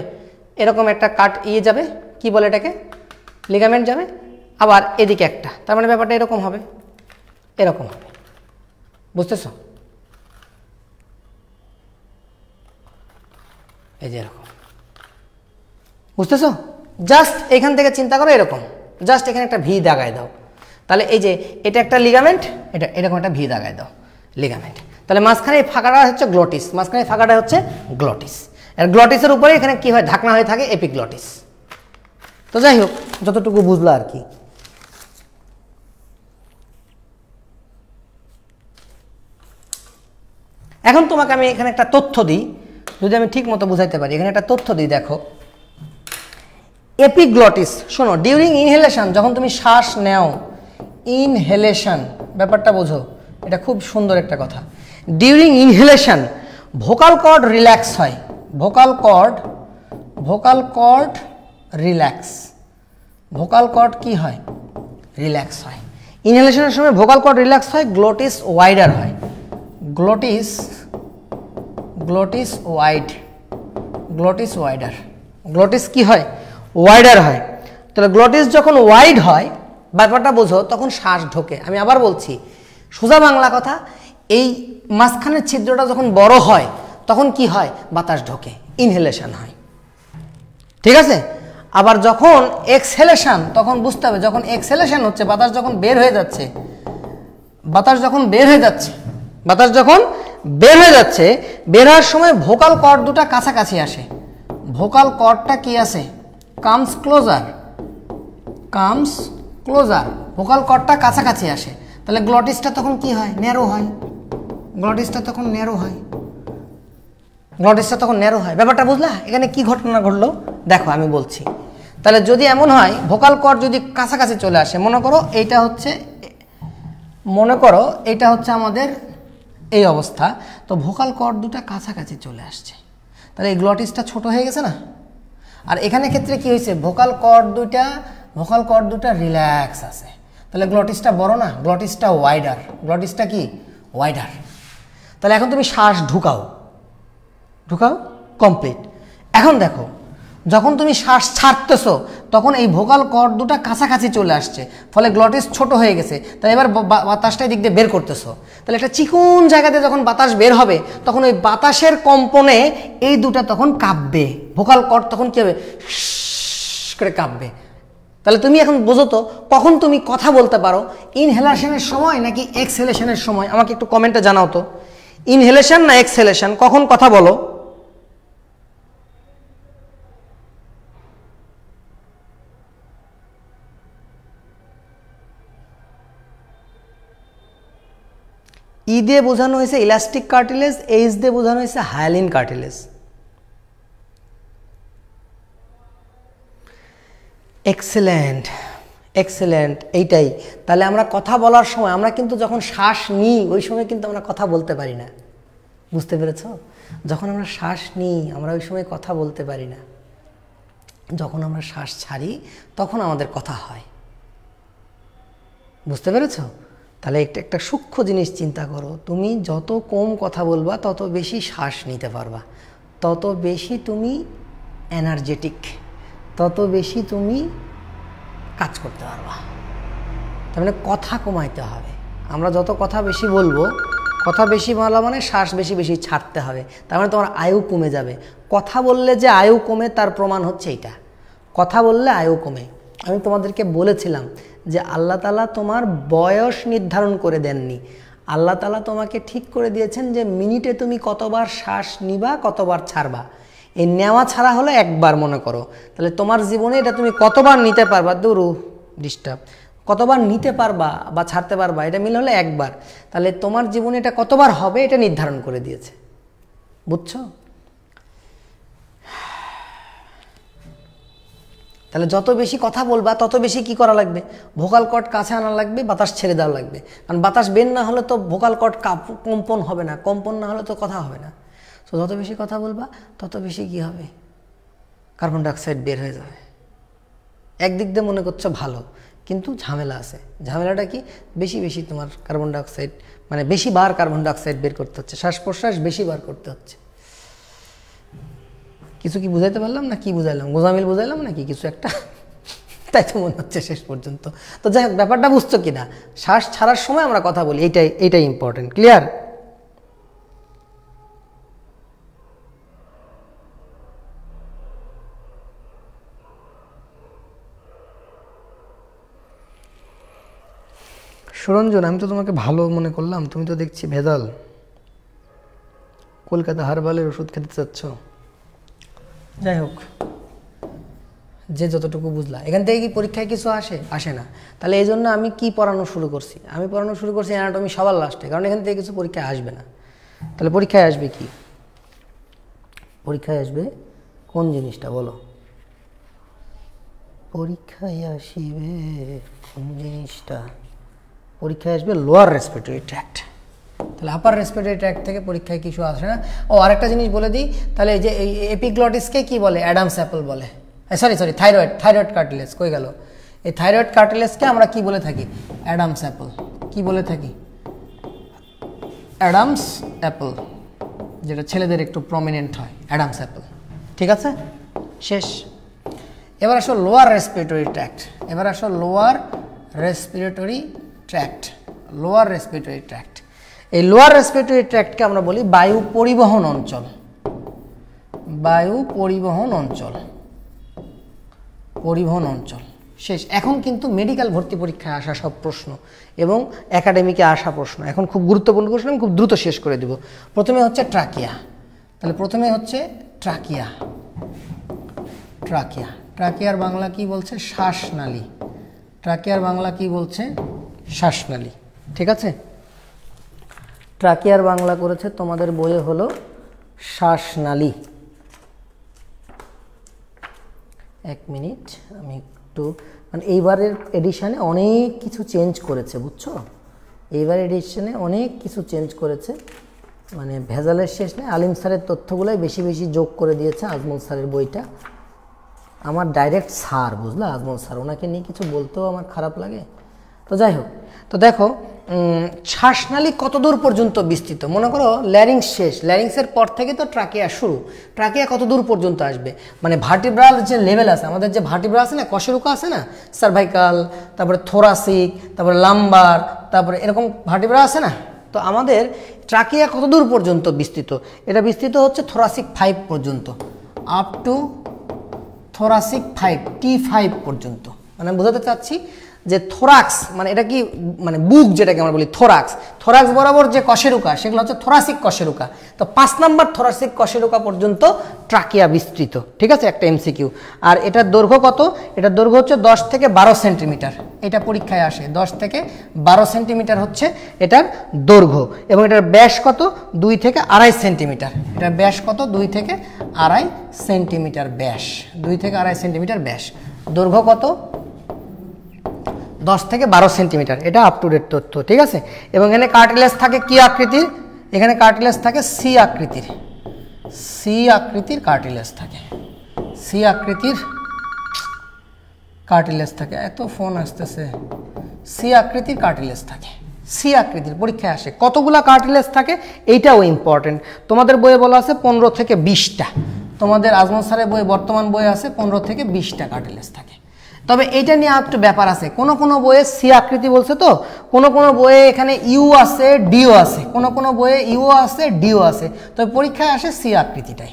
S1: এরকম একটা কাট যাবে, কি বলে এটাকে? লিগামেন্ট যাবে। আবার এদিকে একটা, তার মানে ব্যাপারটা এরকম হবে, এরকম হবে। বুঝতেছ? এই যে এরকম, বুঝতেছ? জাস্ট এখান থেকে চিন্তা করো এরকম, জাস্ট এখানে একটা ভি দাগায় দাও। তাহলে এই যে এটা একটা লিগামেন্ট, এটা এরকম একটা ভি দাগায় দাও, লিগামেন্ট। তাহলে মাঝখানে এই ফাঁকাটা হচ্ছে গ্লটিস, মাঝখানে ফাঁকাটা হচ্ছে গ্লটিস। আর গ্লটিসের উপরে এখানে কি হয়? ঢাকনা হয়ে থাকে এপিগ্লটিস। তো যাই হোক, যতটুকু বুঝলো আর কি। এখন তোমাকে আমি এখানে একটা তথ্য দিই, যদি আমি ঠিক মতো বুঝাইতে পারি। এখানে একটা তথ্য দিই, দেখো এপিগ্লটিস। শোনো, ডিউরিং ইনহেলেশন, যখন তুমি শ্বাস নেও, ইনহেলেশন ব্যাপারটা বোঝো, এটা খুব সুন্দর একটা কথা। During inhalation vocal cord relax হয়। Vocal cord relax. Vocal cord কি হয়? রিল্যাক্স হয়। ইনহেলেশনের সময় ভোকাল কর্ড রিল্যাক্স হয়, গ্লোটিস ওয়াইডার হয়। গ্লোটিস ওয়াইডার। গ্লোটিস কি হয়? ওয়াইডার হয়। তাহলে গ্লোটিস যখন ওয়াইড হয়, ব্যাপারটা বোঝো, তখন শ্বাস ঢোকে। আমি আবার বলছি, সোজা বাংলা কথা, এই মাঝখানের ছিদ্রটা যখন বড় হয় তখন কি হয়? বাতাস ঢোকে, ইনহেলেশন হয়। ঠিক আছে? আবার যখন এক্সহেলেশন, তখন বুঝতে হবে যখন এক্সহেলেশন হচ্ছে, বাতাস যখন বের হয়ে যাচ্ছে, বের হওয়ার সময় ভোকাল কর্ড দুটা কাছাকাছি আসে। ভোকাল কর্ডটা কি আসে? Comes closure. ভোকাল কর্ডটা কাছাকাছি আসে। তাহলে গ্লটিসটা তখন কি হয়? ন্যারো হয়। গ্লটিসটা তখন ন্যারো হয়। ব্যাপারটা বুঝলা? এখানে কি ঘটনা ঘটলো দেখো, আমি বলছি। তাহলে যদি এমন হয়, ভোকাল কর্ড যদি কাছাকাছি চলে আসে, মনে করো এইটা হচ্ছে আমাদের এই অবস্থা, তো ভোকাল কর্ড দুটা কাছাকাছি চলে আসছে, তাহলে এই গ্লটিসটা ছোট হয়ে গেছে না? আর এখানে ক্ষেত্রে কি হয়েছে? ভোকাল কর্ড দুটা রিল্যাক্স আছে, তাহলে গ্লটিসটা বড় না? গ্লটিসটা ওয়াইডার। গ্লটিসটা কি? ওয়াইডার। তাহলে এখন তুমি শ্বাস ঢুকাও, কমপ্লিট। এখন দেখো, যখন তুমি শ্বাস ছাড়তেছো তখন এই ভোকাল কর্ড দুটা কাছাকাছি চলে আসছে, ফলে গ্লটিস ছোট হয়ে গেছে। তাহলে এবার বাতাসটা দিক দিয়ে বের করতেছো, তাহলে একটা চিকন জায়গাতে যখন বাতাস বের হবে, তখন ওই বাতাসের কম্পনে এই দুটা তখন কাঁপবে। ভোকাল কর্ড তখন কি হবে? করে কাঁপবে। তাহলে তুমি এখন বোঝো তো, কখন তুমি কথা বলতে পারো, ইনহেলেশনের সময় নাকি এক্সহেলেশনের সময়? আমাকে একটু কমেন্টে জানাও তো, ইনহেলেশন না এক্সহেলেশন, কখন কথা বলো? ই দিয়ে বোঝানো হয়েছে ইলাস্টিক কার্টিলেজ, এইচ দিয়ে বোঝানো হয়েছে হায়ালিন কার্টিলেজ। এক্সেলেন্ট, এইটাই। তাহলে আমরা কথা বলার সময়, আমরা কিন্তু যখন শ্বাস নিই ওই সময় কিন্তু আমরা কথা বলতে পারি না। বুঝতে পেরেছ? যখন আমরা শ্বাস নিই আমরা ওই সময় কথা বলতে পারি না, যখন আমরা শ্বাস ছাড়ি তখন আমাদের কথা হয়। বুঝতে পেরেছ? তাহলে একটা সূক্ষ্ম জিনিস চিন্তা করো, তুমি যত কম কথা বলবা তত বেশি শ্বাস নিতে পারবা, তত বেশি তুমি এনার্জেটিক, তত বেশি তুমি কাজ করতে পারবা। তার মানে কথা কমাইতে হবে। আমরা যত কথা বেশি বলবো, কথা বেশি বলা মানে শ্বাস বেশি বেশি ছাড়তে হবে, তার মানে তোমার আয়ু কমে যাবে। কথা বললে যে আয়ু কমে তার প্রমাণ হচ্ছে এটা, কথা বললে আয়ু কমে। আমি তোমাদেরকে বলেছিলাম যে আল্লাহ তাআলা তোমার বয়স নির্ধারণ করে দেননি, আল্লাহ তাআলা তোমাকে ঠিক করে দিয়েছেন যে মিনিটে তুমি কতবার শ্বাস নিবা, কতবার ছাড়বা। এই নেওয়া ছাড়া হলো একবার, মনে করো। তাহলে তোমার জীবনে এটা তুমি কতবার নিতে পারবা, ডিস্টার্ব, কতবার নিতে পারবা বা ছাড়তে পারবা, এটা মিলে হলো একবার। তাহলে তোমার জীবনে এটা কতবার হবে এটা নির্ধারণ করে দিয়েছে। বুঝছো? তাহলে যত বেশি কথা বলবা তত বেশি কি করা লাগবে, ভোকাল কর্ড কাছে আনা লাগবে, বাতাস ছেড়ে দেওয়া লাগবে। কারণ বাতাস বের না হলে তো ভোকাল কর্ড কম্পন হবে না, কম্পন না হলে তো কথা হবে না। তো যত বেশি কথা বলবা তত বেশি কি হবে, কার্বন ডাইঅক্সাইড বের হয়ে যাবে। একদিক দিয়ে মনে করছো ভালো, কিন্তু ঝামেলা আছে। ঝামেলাটা কি, বেশি বেশি তোমার কার্বন ডাইঅক্সাইড, মানে বেশি বার কার্বন ডাইঅক্সাইড বের করতে হচ্ছে, শ্বাস প্রশ্বাস বেশি বার করতে হচ্ছে। কিছু কি বুঝাইতে পারলাম না, কি বুঝাইলাম, গোজামিল বুঝাইলাম নাকি কিছু একটা? তাই তো মনে হচ্ছে শেষ পর্যন্ত। তো যাই হোক, ব্যাপারটা বুঝছো কিনা, শ্বাস ছাড়ার সময় আমরা কথা বলি, এইটাই ইম্পর্টেন্ট। ক্লিয়ার? সুরঞ্জন, আমি তো তোমাকে ভালো মনে করলাম, তুমি তো দেখছি ভেজাল। কলকাতা হারবালের ওষুধ খেতে চাচ্ছ। যাই হোক, যে যতটুকু বুঝলা, এখান থেকে কি পরীক্ষায় কিছু আসে না। তাহলে এই জন্য আমি কি পড়ানো শুরু করছি, আমি পড়ানো শুরু করছি অ্যানাটমি সবার লাস্টে, কারণ এখান থেকে কিছু পরীক্ষায় আসবে না। তাহলে পরীক্ষায় আসবে কি, পরীক্ষায় আসবে কোন জিনিসটা বলো, পরীক্ষায় আসবে কোন জিনিসটা, পরীক্ষায় আসবে লোয়ার রেসপিরেটরি ট্র্যাক্ট। তাহলে আপার রেসপিরেটরি ট্র্যাক্ট থেকে পরীক্ষায় কিছু আসে না। ও আরেকটা জিনিস বলে দিই, তাহলে এই যে এই এপিগ্লটিসকে কি বলে, অ্যাডামস অ্যাপল বলে। সরি থাইরয়েড কার্টিলেজ কই গেল, এই থাইরয়েড কার্টিলেজকে আমরা কি বলে থাকি, অ্যাডামস অ্যাপল। কি বলে থাকি, অ্যাডামস অ্যাপল, যেটা ছেলেদের একটু প্রমিনেন্ট হয়, অ্যাডামস অ্যাপল। ঠিক আছে, শেষ। এবার আসো লোয়ার রেসপিরেটরি ট্র্যাক্ট, এবার আসো lower respiratory tract, lower respiratory tract. এই লোয়ার রেসপিরেটরি ট্র্যাক্টকে আমরা বলি বায়ু পরিবহন অঞ্চল, বায়ু পরিবহন অঞ্চল, পরিবহন অঞ্চল। শেষ। এখন কিন্তু মেডিকেল ভর্তি পরীক্ষায় আসা সব প্রশ্ন এবং একাডেমিকে আসা প্রশ্ন, এখন খুব গুরুত্বপূর্ণ প্রশ্ন, আমি খুব দ্রুত শেষ করে দেব। প্রথমে হচ্ছে ট্রাকিয়া, তাহলে প্রথমে হচ্ছে ট্রাকিয়া, ট্রাকিয়া, ট্রাকিয়ার বাংলা কি বলছে, শ্বাসনালী, ট্রাকিয়ার বাংলা কি বলছে, শ্বাসনালী। ঠিক আছে, ট্রাকিয়ার বাংলা করেছে তোমাদের বইয়ে হলো শ্বাসনালী। এক মিনিট, আমি একটু, মানে এইবারের এডিশনে অনেক কিছু চেঞ্জ করেছে, বুঝছো, এইবার এডিশনে অনেক কিছু চেঞ্জ করেছে, মানে ভেজালের শেষ নেই। আলিম স্যারের তথ্যগুলোই বেশি বেশি যোগ করে দিয়েছে আজমল স্যারের বইটা। আমার ডাইরেক্ট স্যার, বুঝলা, আজমল স্যার, ওনাকে নিয়ে কিছু বলতেও আমার খারাপ লাগে। তো যাই হোক, তো দেখো শ্বাসনালী কতদূর পর্যন্ত বিস্তৃত, মনে করো ল্যারিংস শেষ, ল্যারিংসের পর থেকে তো ট্রাকিয়া শুরু, ট্রাকিয়া কতদূর পর্যন্ত আসবে, মানে ভার্টিব্রাল যে লেভেল আছে, আমাদের যে ভার্টিব্রা আছে না, কশেরুকা আছে না, সার্ভাইকাল, তারপরে থোরাসিক, তারপরে লাম্বার, তারপরে এরকম ভার্টিব্রা আছে না। তো আমাদের ট্রাকিয়া কতদূর পর্যন্ত বিস্তৃত, এটা বিস্তৃত হচ্ছে থোরাসিক 5 পর্যন্ত, আপ টু থোরাসিক 5, T5 পর্যন্ত। মানে বোঝাতে চাচ্ছি যে থোরাক্স, মানে এটা কি, মানে বুক যেটাকে আমরা বলি থোরাক্স, থোরাক্স বরাবর যে কশেরুকা সেগুলো হচ্ছে থোরাসিক কশেরুকা। তো 5 নম্বর থোরাসিক কশেরুকা পর্যন্ত ট্রাকিয়া বিস্তৃত। ঠিক আছে, একটা এমসিকিউ। আর এটার দৈর্ঘ্য কত, এটার দৈর্ঘ্য হচ্ছে 10 থেকে 12 সেন্টিমিটার, এটা পরীক্ষায় আসে, 10 থেকে 12 সেন্টিমিটার হচ্ছে এটার দৈর্ঘ্য। এবং এটার ব্যাস কত, 2 থেকে 2.5 সেন্টিমিটার, এটার ব্যাস কত, 2 থেকে 2.5 সেন্টিমিটার ব্যাস, 2 থেকে 2.5 সেন্টিমিটার ব্যাস, দৈর্ঘ্য কত, 10 থেকে 12 সেন্টিমিটার, এটা আপ টু ডেট তথ্য। ঠিক আছে, এবং এখানে কার্টিলেজ থাকে কি আকৃতির, এখানে কার্টিলেজ থাকে সি আকৃতির, সি আকৃতির কার্টিলেজ থাকে, সি আকৃতির কার্টিলেজ থাকে। এত ফোন আসতেছে, সি আকৃতির কার্টিলেজ থাকে, সি আকৃতির পরীক্ষায় আসে। কতগুলা কার্টিলেজ থাকে এইটাও ইম্পর্টেন্ট। তোমাদের বইয়ে বলা আছে 15 থেকে 20টা, তোমাদের আজমল স্যারের বইয়ে, বর্তমান বইয়ে আছে 15 থেকে 20টা কার্টিলেজ থাকে। তবে এইটা নিয়ে একটু ব্যাপার আছে, কোনো কোনো বইয়ে সি আকৃতি বলছে, তো কোনো কোনো বইয়ে এখানে ইউ আছে, ডিও আছে, কোনো কোনো বইয়ে ইউ আছে, ডিও আছে, তবে পরীক্ষায় আসে সি আকৃতিটাই।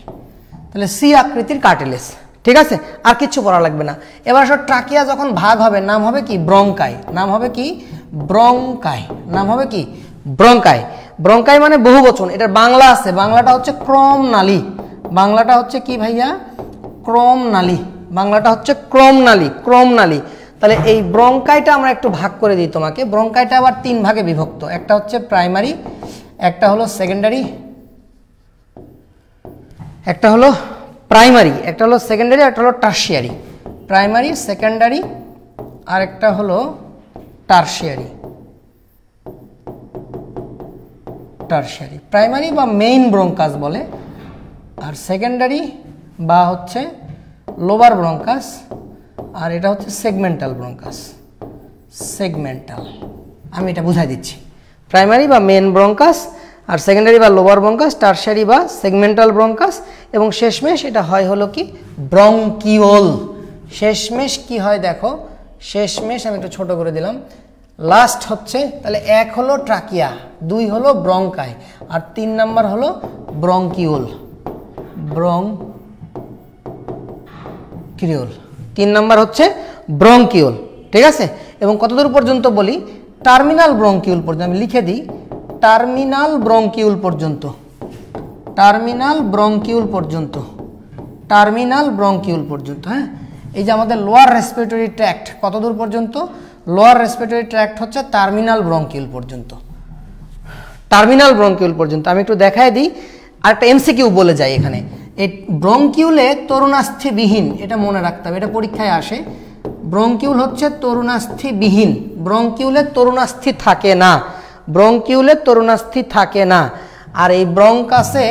S1: তাহলে সি আকৃতির কার্টিলেজ। ঠিক আছে, আর কিছু পড়া লাগবে না। এবার আসলে ট্রাকিয়া যখন ভাগ হবে, নাম হবে কি, ব্রঙ্কাই, নাম হবে কি, ব্রঙ্কাই, নাম হবে কি, ব্রঙ্কাই। ব্রঙ্কাই মানে বহুবচন, এটার বাংলা আছে, বাংলাটা হচ্ছে ক্রম নালী, বাংলাটা হচ্ছে কি ভাইয়া, ক্রম নালী, বাংলাটা হচ্ছে ক্রম নালী, ক্রম নালী। তাহলে এই ব্রঙ্কাইটা আমরা একটু ভাগ করে দিই তোমাকে। ব্রঙ্কাইটা আবার 3 ভাগে বিভক্ত, একটা হচ্ছে প্রাইমারি, একটা হলো সেকেন্ডারি, একটা হলো প্রাইমারি, একটা হলো সেকেন্ডারি, একটা হলো টার্সিয়ারি। প্রাইমারি, সেকেন্ডারি, আর একটা হলো টারশিয়ারি। টারশিয়ারি প্রাইমারি বা মেইন ব্রঙ্কাস বলে, আর সেকেন্ডারি বা হচ্ছে লোবার ব্রঙ্কাস, আর এটা হচ্ছে সেগমেন্টাল ব্রঙ্কাস। সেগমেন্টাল, আমি এটা বুঝাই দিচ্ছি। প্রাইমারি বা মেইন ব্রঙ্কাস, আর সেকেন্ডারি বা লোবার ব্রঙ্কাস, টারশিয়ারি বা সেগমেন্টাল ব্রঙ্কাস, এবং শেষমেশ এটা হয় হলো কি ব্রঙ্কিওল। শেষমেশ কি হয় দেখো, শেষমেশ আমি একটু ছোট করে দিলাম। লাস্ট হচ্ছে তাহলে 1 হলো ট্রাকিয়া, 2 হলো ব্রঙ্কাই, আর 3 নাম্বার হলো ব্রঙ্কিওল। ব্রঙ্কিওল 3 নাম্বার হচ্ছে ব্রঙ্কিওল, ঠিক আছে। এবং কতদূর পর্যন্ত বলি, টার্মিনাল ব্রঙ্কিউল পর্যন্ত আমি লিখে দিই, টার্মিনাল ব্রঙ্কিউল পর্যন্ত। টার্মিনাল ব্রঙ্কিউল পর্যন্ত, টার্মিনাল ব্রঙ্কিউল পর্যন্ত। হ্যাঁ, এই যে আমাদের লোয়ার রেসপিরেটরি ট্র্যাক্ট কতদূর পর্যন্ত, লোয়ার রেসপিরেটরি ট্র্যাক্ট হচ্ছে টার্মিনাল ব্রঙ্কিউল পর্যন্ত। টার্মিনাল ব্রঙ্কিউল পর্যন্ত আমি একটু দেখাই দিই, আর একটা এমসিকিউ বলে যাই এখানে। এই ব্রঙ্কিউলে তরুণাস্থিবিহীন, এটা মনে রাখতে হবে, এটা পরীক্ষায় আসে। ব্রঙ্কিউল হচ্ছে তরুণাস্থিবিহীন, ব্রঙ্কিউলে তরুণাস্থি থাকে না, ব্রঙ্কিউলে তরুণাস্থি থাকে না। আর এই ব্রঙ্কাসে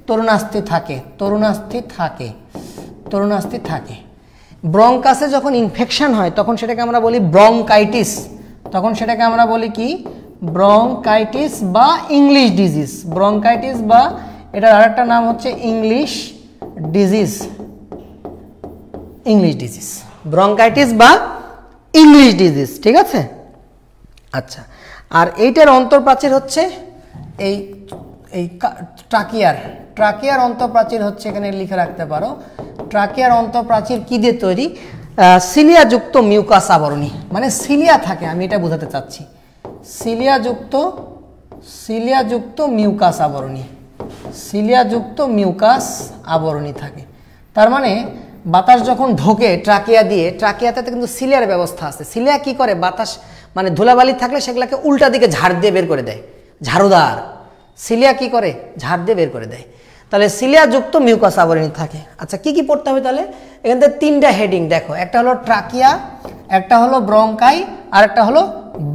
S1: তরুণাস্থি থাকে, তরুণাস্থি থাকে, তরুণাস্থি থাকে। ব্রঙ্কাসে যখন ইনফেকশন হয় তখন সেটাকে আমরা বলি ব্রঙ্কাইটিস, তখন সেটাকে আমরা বলি কি ব্রঙ্কাইটিস বা ইংলিশ ডিজিজ। ব্রঙ্কাইটিস বা এটার আরেকটা নাম হচ্ছে English disease, English disease, bronchitis বা ইংলিশ ডিজিজ, ঠিক আছে। আচ্ছা, আর এইটার অন্তঃপ্রাচীর হচ্ছে এই এই ট্রাকিয়ার, ট্রাকিয়ার অন্তঃপ্রাচীর হচ্ছে, এখানে লিখে রাখতে পারো, ট্রাকিয়ার অন্তঃপ্রাচীর কি দিয়ে তৈরি, সিলিয়াযুক্ত মিউকাস আবরণী, মানে সিলিয়া থাকে, আমি এটা বোঝাতে চাচ্ছি, সিলিয়াযুক্ত মিউকাস আবরণী, সিলিয়াযুক্ত মিউকাস আবরণী থাকে। তার মানে বাতাস যখন ঢোকে ট্রাকিয়া দিয়ে, ট্রাকিয়াতে কিন্তু সিলিয়ার ব্যবস্থা আছে। সিলিয়া কি করে, বাতাস মানে ধুলাবালি থাকলে সেগুলোকে উল্টা দিকে ঝাড় দিয়ে বের করে দেয়, ঝাড়ুদার। সিলিয়া কি করে, ঝাড় দিয়ে বের করে দেয়। তাহলে সিলিয়াযুক্ত মিউকাস আবরণী থাকে। আচ্ছা, কি কি পড়তে হবে তাহলে, এখান থেকে 3টা হেডিং দেখো, একটা হলো ট্রাকিয়া, একটা হলো ব্রঙ্কাই, আর একটা হলো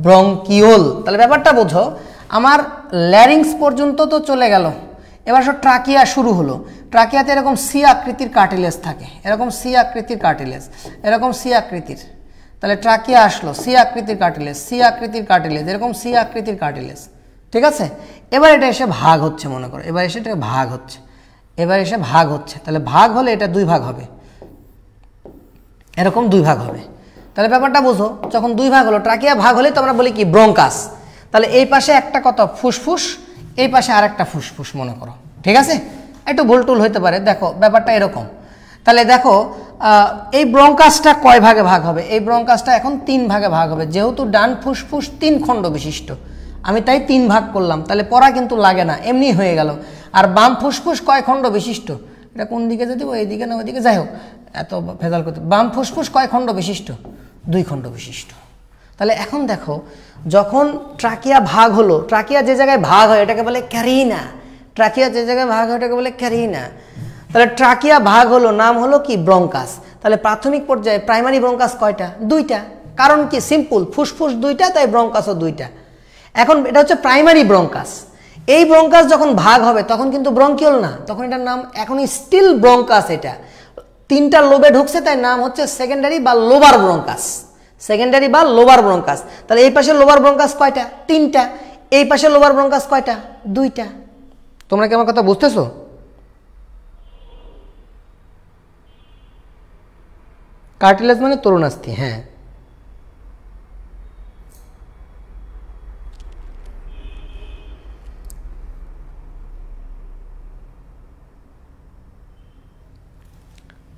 S1: ব্রঙ্কিওল। তাহলে ব্যাপারটা বোঝো, আমার ল্যারিংস পর্যন্ত তো চলে গেল, এবার সব ট্রাকিয়া শুরু হলো। ট্রাকিয়াতে এরকম সি আকৃতির কার্টিলেজ থাকে, এরকম সি আকৃতির কার্টিলেজ, এরকম সি আকৃতির। তাহলে ট্রাকিয়া আসলো, সি আকৃতির কার্টিলেজ, সি আকৃতির কার্টিলেজ, এরকম সি আকৃতির কার্টিলেজ, ঠিক আছে। এবার এটা এসে ভাগ হচ্ছে, মনে করো এবার এসে এটা ভাগ হচ্ছে, এবার এসে ভাগ হচ্ছে। তাহলে ভাগ হলে এটা 2 ভাগ হবে, এরকম 2 ভাগ হবে। তাহলে ব্যাপারটা বোঝো, যখন 2 ভাগ হলো, ট্রাকিয়া ভাগ হলে তো আমরা বলি কি ব্রঙ্কাস। তাহলে এই পাশে একটা কত ফুসফুস, এই পাশে আরেকটা ফুসফুস মনে করো, ঠিক আছে। একটু ভুলটুল হইতে পারে, দেখো ব্যাপারটা এরকম। তাহলে দেখো এই ব্রঙ্কাসটা কয় ভাগে ভাগ হবে, এই ব্রঙ্কাসটা এখন 3 ভাগে ভাগ হবে, যেহেতু ডান ফুসফুস 3 খণ্ড বিশিষ্ট, আমি তাই 3 ভাগ করলাম। তাহলে পড়া কিন্তু লাগে না, এমনি হয়ে গেল। আর বাম ফুসফুস কয় খণ্ড বিশিষ্ট, এটা কোন দিকে যদি এইদিকে না ওইদিকে, যাই হোক এত ভেজাল করতে, বাম ফুসফুস কয় খণ্ড বিশিষ্ট, 2 খণ্ড বিশিষ্ট। তাহলে এখন দেখো, যখন ট্রাকিয়া ভাগ হলো, ট্রাকিয়া যে জায়গায় ভাগ হয় এটাকে বলে ক্যারিনা, ট্রাকিয়া যে জায়গায় ভাগ হয় এটাকে বলে ক্যারিনা। তাহলে ট্রাকিয়া ভাগ হলো, নাম হলো কি ব্রঙ্কাস। তাহলে প্রাথমিক পর্যায়ে প্রাইমারি ব্রঙ্কাস কয়টা, 2টা। কারণ কি, সিম্পল, ফুসফুস 2টা, তাই ব্রঙ্কাসও 2টা। এখন এটা হচ্ছে প্রাইমারি ব্রঙ্কাস। এই ব্রঙ্কাস যখন ভাগ হবে তখন কিন্তু ব্রঙ্কিওল না, তখন এটার নাম এখন স্টিল ব্রঙ্কাস। এটা 3টা লোবে ঢুকছে, তাই নাম হচ্ছে সেকেন্ডারি বা লোবার ব্রঙ্কাস, সেকেন্ডারি বা লোবার ব্রঙ্কাস। তাহলে এই পাশে লোবার ব্রঙ্কাস কয়টা, 3টা। এই পাশে লোবার ব্রঙ্কাস কয়টা, 2টা। তোমরা কি আমার কথা বুঝতেছো? কার্টিলেজ মানে তরুণাস্থি, হ্যাঁ।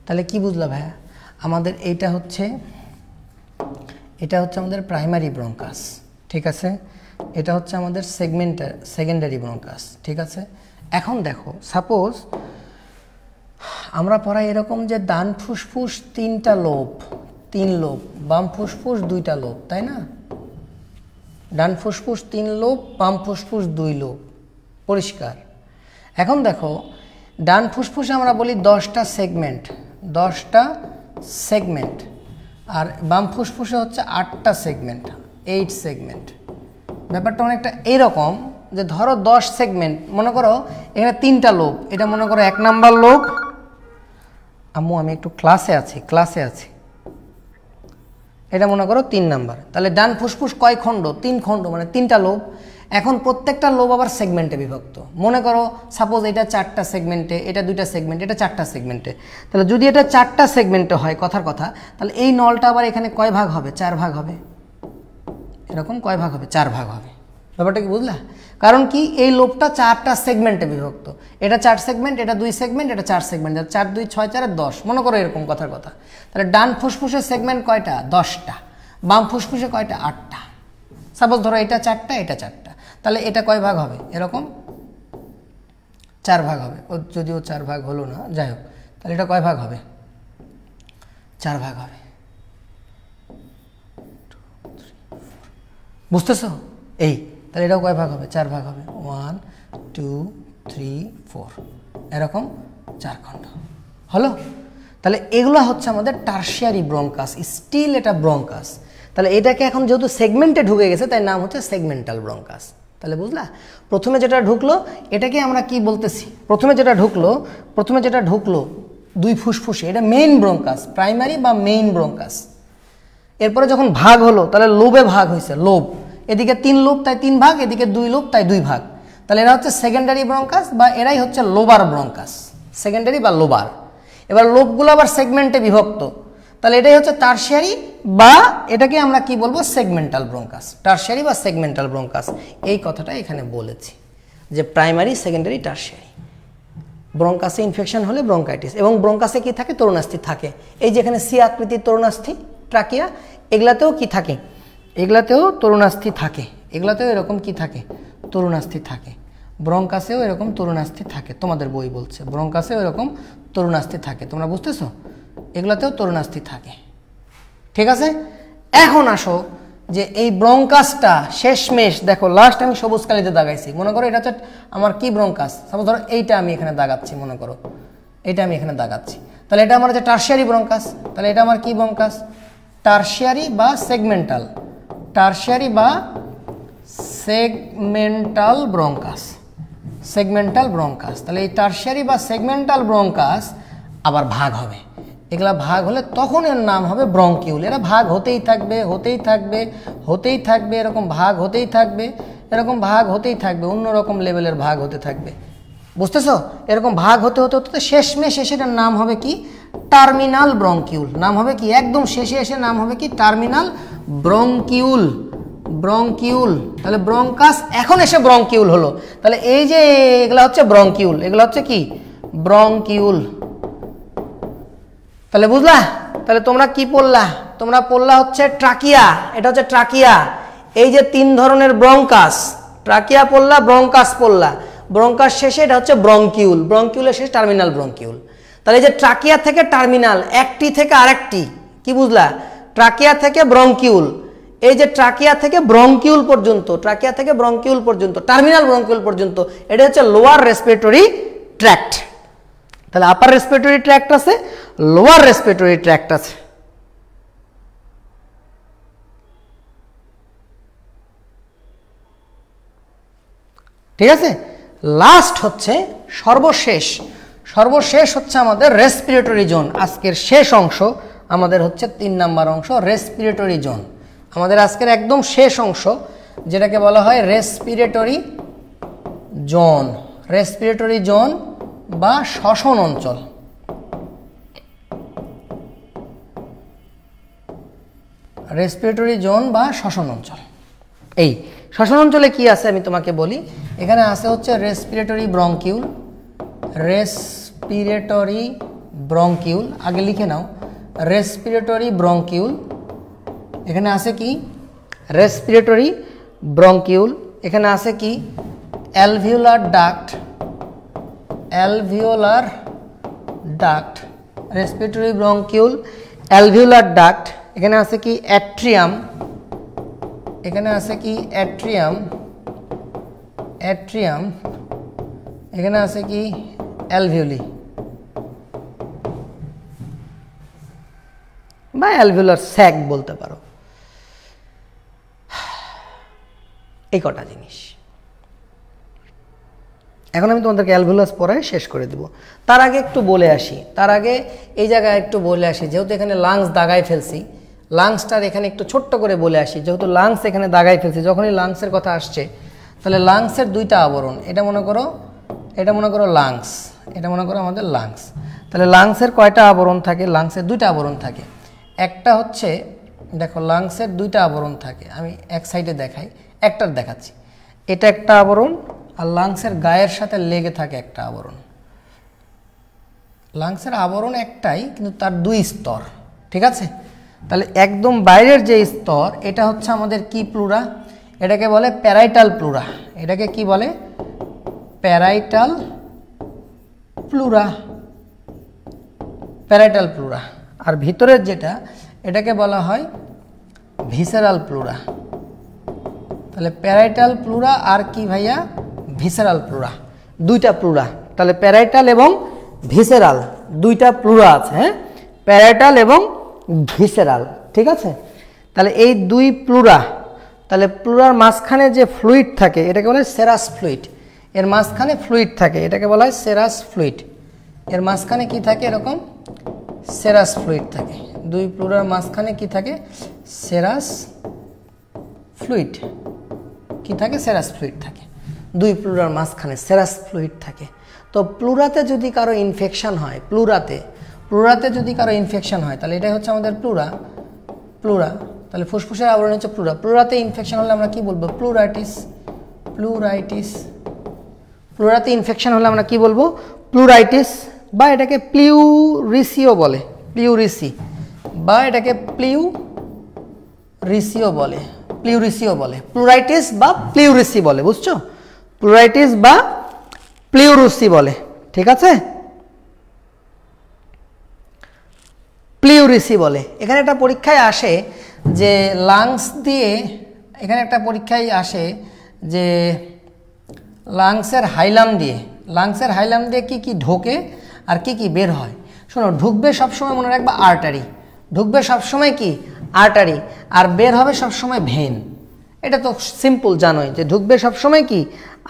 S1: তাহলে কি বুঝলা ভাইয়া, আমাদের এটা হচ্ছে আমাদের প্রাইমারি ব্রঙ্কাস, ঠিক আছে। এটা হচ্ছে আমাদের সেকেন্ডারি ব্রঙ্কাস, ঠিক আছে। এখন দেখো, সাপোজ আমরা পড়াই এরকম যে ডান ফুসফুস 3টা লোব, 3 লোব, বাম ফুসফুস 2টা লোব, তাই না। ডান ফুসফুস 3 লোব, বাম ফুসফুস 2 লোব, পরিষ্কার। এখন দেখো, ডান ফুসফুসে আমরা বলি 10টা সেগমেন্ট, 10টা সেগমেন্ট, আর বাম ফুসফুসে হচ্ছে 8টা সেগমেন্ট, 8 সেগমেন্ট। ব্যাপারটা অনেকটা এইরকম যে ধরো 10 সেগমেন্ট, মনে করো এখানে 3টা লোব, এটা মনে করো 1 নাম্বার লোব। আম্মু আমি একটু ক্লাসে আছি, এটা মনে করো 3 নাম্বার। তাহলে ডান ফুসফুস কয় খণ্ড? 3 খণ্ড, মানে 3টা লোব। এখন প্রত্যেকটা লোব আবার সেগমেন্টে বিভক্ত। মনে করো সাপোজ এটা 4টা সেগমেন্টে, এটা 2টা সেগমেন্ট, এটা 4টা সেগমেন্টে। তাহলে যদি এটা 4টা সেগমেন্টে হয়, কথার কথা, তাহলে এই নলটা আবার এখানে কয় ভাগ হবে? 4 ভাগ হবে। এরকম কয় ভাগ হবে? 4 ভাগ হবে। ব্যাপারটা কি বুঝলা? কারণ কি, এই লোবটা 4টা সেগমেন্টে বিভক্ত। এটা 4 সেগমেন্ট, এটা 2 সেগমেন্ট, এটা 4 সেগমেন্ট, 4 2 6 4 10, মনে করো এরকম কথার কথা। তাহলে ডান ফুসফুসের সেগমেন্ট কয়টা? 10টা। বাম ফুসফুসে কয়টা? 8টা। সাপোজ ধরো এটা 4টা, এটা 4টা, তাহলে এটা কয় ভাগ হবে? এরকম 4 ভাগ হবে। ও যদিও 4 ভাগ হলো না, যাই হোক, তাহলে এটা কয় ভাগ হবে? 4 ভাগ হবে। বুঝতেছো? এই তাহলে এটাও কয় ভাগ হবে? 4 ভাগ হবে। 1 2 3 4, এরকম 4 খণ্ড হলো। তাহলে এগুলো হচ্ছে আমাদের টারশিয়ারি ব্রঙ্কাস, স্টিল এটা ব্রঙ্কাস। তাহলে এটাকে এখন যেহেতু সেগমেন্টে ঢুকে গেছে, তাই নাম হচ্ছে সেগমেন্টাল ব্রঙ্কাস। তাহলে বুঝলা? প্রথমে যেটা ঢুকলো এটাকে আমরা কি বলতেছি? প্রথমে যেটা ঢুকলো 2 ফুসফুসে, এটা মেইন ব্রঙ্কাস, প্রাইমারি বা মেইন ব্রঙ্কাস। এরপরে যখন ভাগ হলো, তাহলে লোবে ভাগ হয়েছে, লোব। এদিকে 3 লোব, তাই 3 ভাগ, এদিকে 2 লোব, তাই 2 ভাগ। তাহলে এরা হচ্ছে সেকেন্ডারি ব্রঙ্কাস, বা এরাই হচ্ছে লোবার ব্রঙ্কাস, সেকেন্ডারি বা লোবার। এবার লোবগুলো আবার সেগমেন্টে বিভক্ত, তাহলে এটাই হচ্ছে টারশিয়ারি, বা এটাকে আমরা কি বলবো? Segmental bronchus. টারশিয়ারি বা সেগমেন্টাল ব্রঙ্কাস, এই কথাটা এখানে বলেছি যে প্রাইমারি, সেকেন্ডারি, টারশিয়ারি। ব্রঙ্কাসে ইনফেকশন হলে ব্রঙ্কাইটিস, এবং ব্রঙ্কাসে কি থাকে? তরুণাস্থি থাকে। এই যেখানে সি আকৃতির তরুণাস্থি, ট্রাকিয়া, এগুলাতেও কি থাকে? এগুলাতেও তরুণাস্থি থাকে। এগুলাতেও এরকম কি থাকে? তরুণাস্থি থাকে। ব্রঙ্কাসেও এরকম তরুণাস্থি থাকে, তোমাদের বই বলছে ব্রঙ্কাসেও এরকম তরুণাস্থি থাকে। তোমরা বুঝতেছো? এগুলাতেও তরুণাস্থি থাকে। ঠিক আছে, এখন আসো যে এই ব্রঙ্কাসটা শেষমেশ, দেখো লাস্ট আমি সবুজ কালিতে দাগাইছি, মনে করো এটা হচ্ছে আমার কি ব্রঙ্কাস? সাপোজ ধরো এইটা আমি এখানে দাগাচ্ছি, মনে করো এইটা আমি এখানে দাগাচ্ছি, তাহলে এটা আমার হচ্ছে টারশিয়ারি ব্রঙ্কাস। তাহলে এটা আমার কি ব্রঙ্কাস? টারশিয়ারি বা সেগমেন্টাল, টারশিয়ারি বা সেগমেন্টাল ব্রঙ্কাস, সেগমেন্টাল ব্রঙ্কাস। তাহলে এই টারশিয়ারি বা সেগমেন্টাল ব্রঙ্কাস আবার ভাগ হবে। এগুলা ভাগ হলে তখন এর নাম হবে ব্রঙ্কিউল। এরা ভাগ হতেই থাকবে, এরকম ভাগ হতেই থাকবে, অন্যরকম লেভেলের ভাগ হতে থাকবে। বুঝতেছো? এরকম ভাগ হতে শেষমেশ এটার নাম হবে কি? Terminal bronchiole. নাম হবে কি? একদম শেষে এসে নাম হবে কি? Terminal bronchiole. তাহলে ব্রঙ্কাস এখন এসে ব্রঙ্কিউল হলো। তাহলে এই যে এগুলা হচ্ছে ব্রঙ্কিউল, এগুলা হচ্ছে কি? ব্রঙ্কিউল। তাহলে বুঝলা? তাহলে তোমরা কি পড়লা? তোমরা পড়লা হচ্ছে ট্রাকিয়া। এটা হচ্ছে ট্রাকিয়া। এই যে 3 ধরনের ব্রঙ্কাস, ট্রাকিয়া পড়লা, ব্রঙ্কাস পড়লা, ব্রঙ্কাস শেষে এটা হচ্ছে ব্রঙ্কিউল, ব্রঙ্কিউলের শেষে টার্মিনাল ব্রঙ্কিউল। তাহলে এই যে ট্রাকিয়া থেকে টার্মিনাল, একটি থেকে আরেকটি, কি বুঝলা? ট্রাকিয়া থেকে ব্রঙ্কিউল, এই যে ট্রাকিয়া থেকে ব্রঙ্কিউল পর্যন্ত, টার্মিনাল ব্রঙ্কিউল পর্যন্ত, এটা হচ্ছে লোয়ার রেসপিরেটরি ট্র্যাক্ট। তাহলে আপার রেসপিরেটরি ট্র্যাক্ট আছে, লোয়ার রেসপিরেটরি ট্র্যাক্ট আছে। ঠিক আছে, লাস্ট হচ্ছে সর্বশেষ হচ্ছে আমাদের রেসপিরেটরি জোন। আজকের শেষ অংশ আমাদের হচ্ছে 3 নাম্বার অংশ, রেসপিরেটরি জোন। আমাদের আজকের একদম শেষ অংশ, যেটাকে বলা হয় রেসপিরেটরি জোন বা শ্বসন অঞ্চল। রেসপিরেটরি জোন বা শ্বসন অঞ্চল। এই শ্বসন অঞ্চলে কি আছে আমি তোমাকে বলি। এখানে আছে হচ্ছে রেসপিরেটরি ব্রঙ্কিউল, আগে লিখে নাও, রেসপিরেটরি ব্রঙ্কিউল। এখানে আছে কি? Respiratory bronchiole. এখানে আছে কি? Alveolar duct, respiratory bronchiole, alveolar duct. এখানে আছে কি? অ্যাট্রিয়াম। এখানে আছে কি? অ্যাট্রিয়াম। এখানে আছে কি? অ্যালভিওলি। বা অ্যালভিওলার স্যাক বলতে পারো। এই কটা জিনিস এখন আমি তোমাদেরকে অ্যালভিওলাস পড়ায় শেষ করে দিব। তার আগে একটু বলে আসি, তার আগে এই জায়গায় একটু বলে আসি, যেহেতু এখানে লাংস দাগায় ফেলছি, লাংসটার এখানে একটু ছোট্ট করে বলে আসি। যেহেতু লাংস এখানে দাগায় ফেলছি, যখনই লাংসের কথা আসছে তাহলে লাংসের দুইটা আবরণ, এটা মনে করো লাংস, এটা মনে করো আমাদের লাংস। তাহলে লাংসের কয়টা আবরণ থাকে? লাংসের দুইটা আবরণ থাকে। একটা হচ্ছে দেখো লাংসের দুইটা আবরণ থাকে, আমি এক সাইডে দেখাই, একটার দেখাচ্ছি। এটা একটা আবরণ, আর লাংসের গায়ের সাথে লেগে থাকে একটা আবরণ। লাংসের আবরণ একটাই, কিন্তু তার দুই স্তর, ঠিক আছে? তাহলে একদম বাইরের যে স্তর, এটা হচ্ছে আমাদের কি প্লুরা? এটাকে বলে প্যারাইটাল প্লুরা। এটাকে কি বলে? Parietal pleura, parietal pleura. আর ভিতরের যেটা, এটাকে বলা হয় ভিসেরাল প্লুরা। তাহলে প্যারাইটাল প্লুরা আর কি ভাইয়া? ভিসেরাল প্লুরা, দুইটা প্লুরা। তাহলে প্যারাইটাল এবং ভিসেরাল দুইটা প্লুরা আছে, হ্যাঁ, প্যারাইটাল এবং ভিসেরাল, ঠিক আছে? তাহলে এই দুই প্লুরা, তাহলে প্লুরার মাঝখানে যে ফ্লুইড থাকে এটাকে বলে সেরাস ফ্লুইড। এর মাঝখানে ফ্লুইড থাকে, এটাকে বলা হয় সেরাস ফ্লুইড। এর মাঝখানে কি থাকে? এরকম সেরাস ফ্লুইড থাকে। দুই প্লুরার মাঝখানে কি থাকে? Serous fluid. কি থাকে? সেরাস ফ্লুইড থাকে। দুই প্লুরার মাঝখানে সেরাস ফ্লুইড থাকে। তো প্লুরাতে যদি কারো ইনফেকশন হয়, প্লুরাতে যদি কারো ইনফেকশন হয়, তাহলে এটাই হচ্ছে আমাদের প্লুরা। তাহলে ফুসফুসের আবরণ হচ্ছে প্লুরা। প্লুরাতে ইনফেকশন হলে আমরা কি বলবো? প্লুরাইটিস। প্লুরাতে ইনফেকশন হলে আমরা কি বলবো? প্লুরাইটিস, বা এটাকে প্লিউরিসিও বলে, বা এটাকে প্লিউরিসিও বলে। প্লুরাইটিস বা প্লিউরিসি বলে, বুঝছো? প্লুরাইটিস বা প্লিউরিসি বলে, ঠিক আছে? প্লিউরিসি বলে। এখানে একটা পরীক্ষায় আসে যে লাংস দিয়ে, এখানে একটা পরীক্ষায় আসে যে লাংসের হাইলাম দিয়ে কি কি ঢোকে আর কি কি বের হয়। শোনো, ঢুকবে সবসময় মনে রাখবা আর্টারি, ঢুকবে সবসময় কি? আর্টারি, আর বের হবে সবসময় ভেন। এটা তো সিম্পল, জানোই যে ঢুকবে সবসময় কি?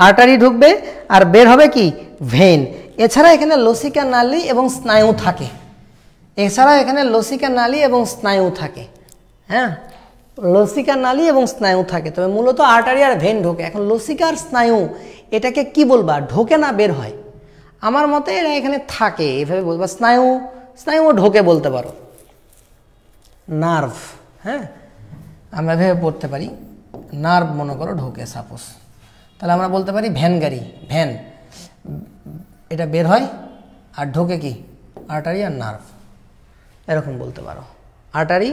S1: আর্টারি ঢুকবে, আর বের হবে কি? ভেন। এছাড়া এখানে লসিকা নালী এবং স্নায়ু থাকে, হ্যাঁ, লসিকা নালী এবং স্নায়ু থাকে। তবে মূলত আর্টারি আর ভেন ঢোকে। এখন লসিকা আর স্নায়ু এটাকে কি বলবা? ঢোকে না বের হয়? আমার মতে এরা এখানে থাকে, এভাবে বলবা। স্নায়ু ঢোকে বলতে পারো। নার্ভ, হ্যাঁ, আমরা ভেবে পড়তে পারি নার্ভ মনে করো ঢোকে সাপোজ, তাহলে আমরা বলতে পারি ভ্যান, এটা বের হয় আর ঢোকে কি? আর্টারি আর নার্ভ, এরকম বলতে পারো। আর্টারি,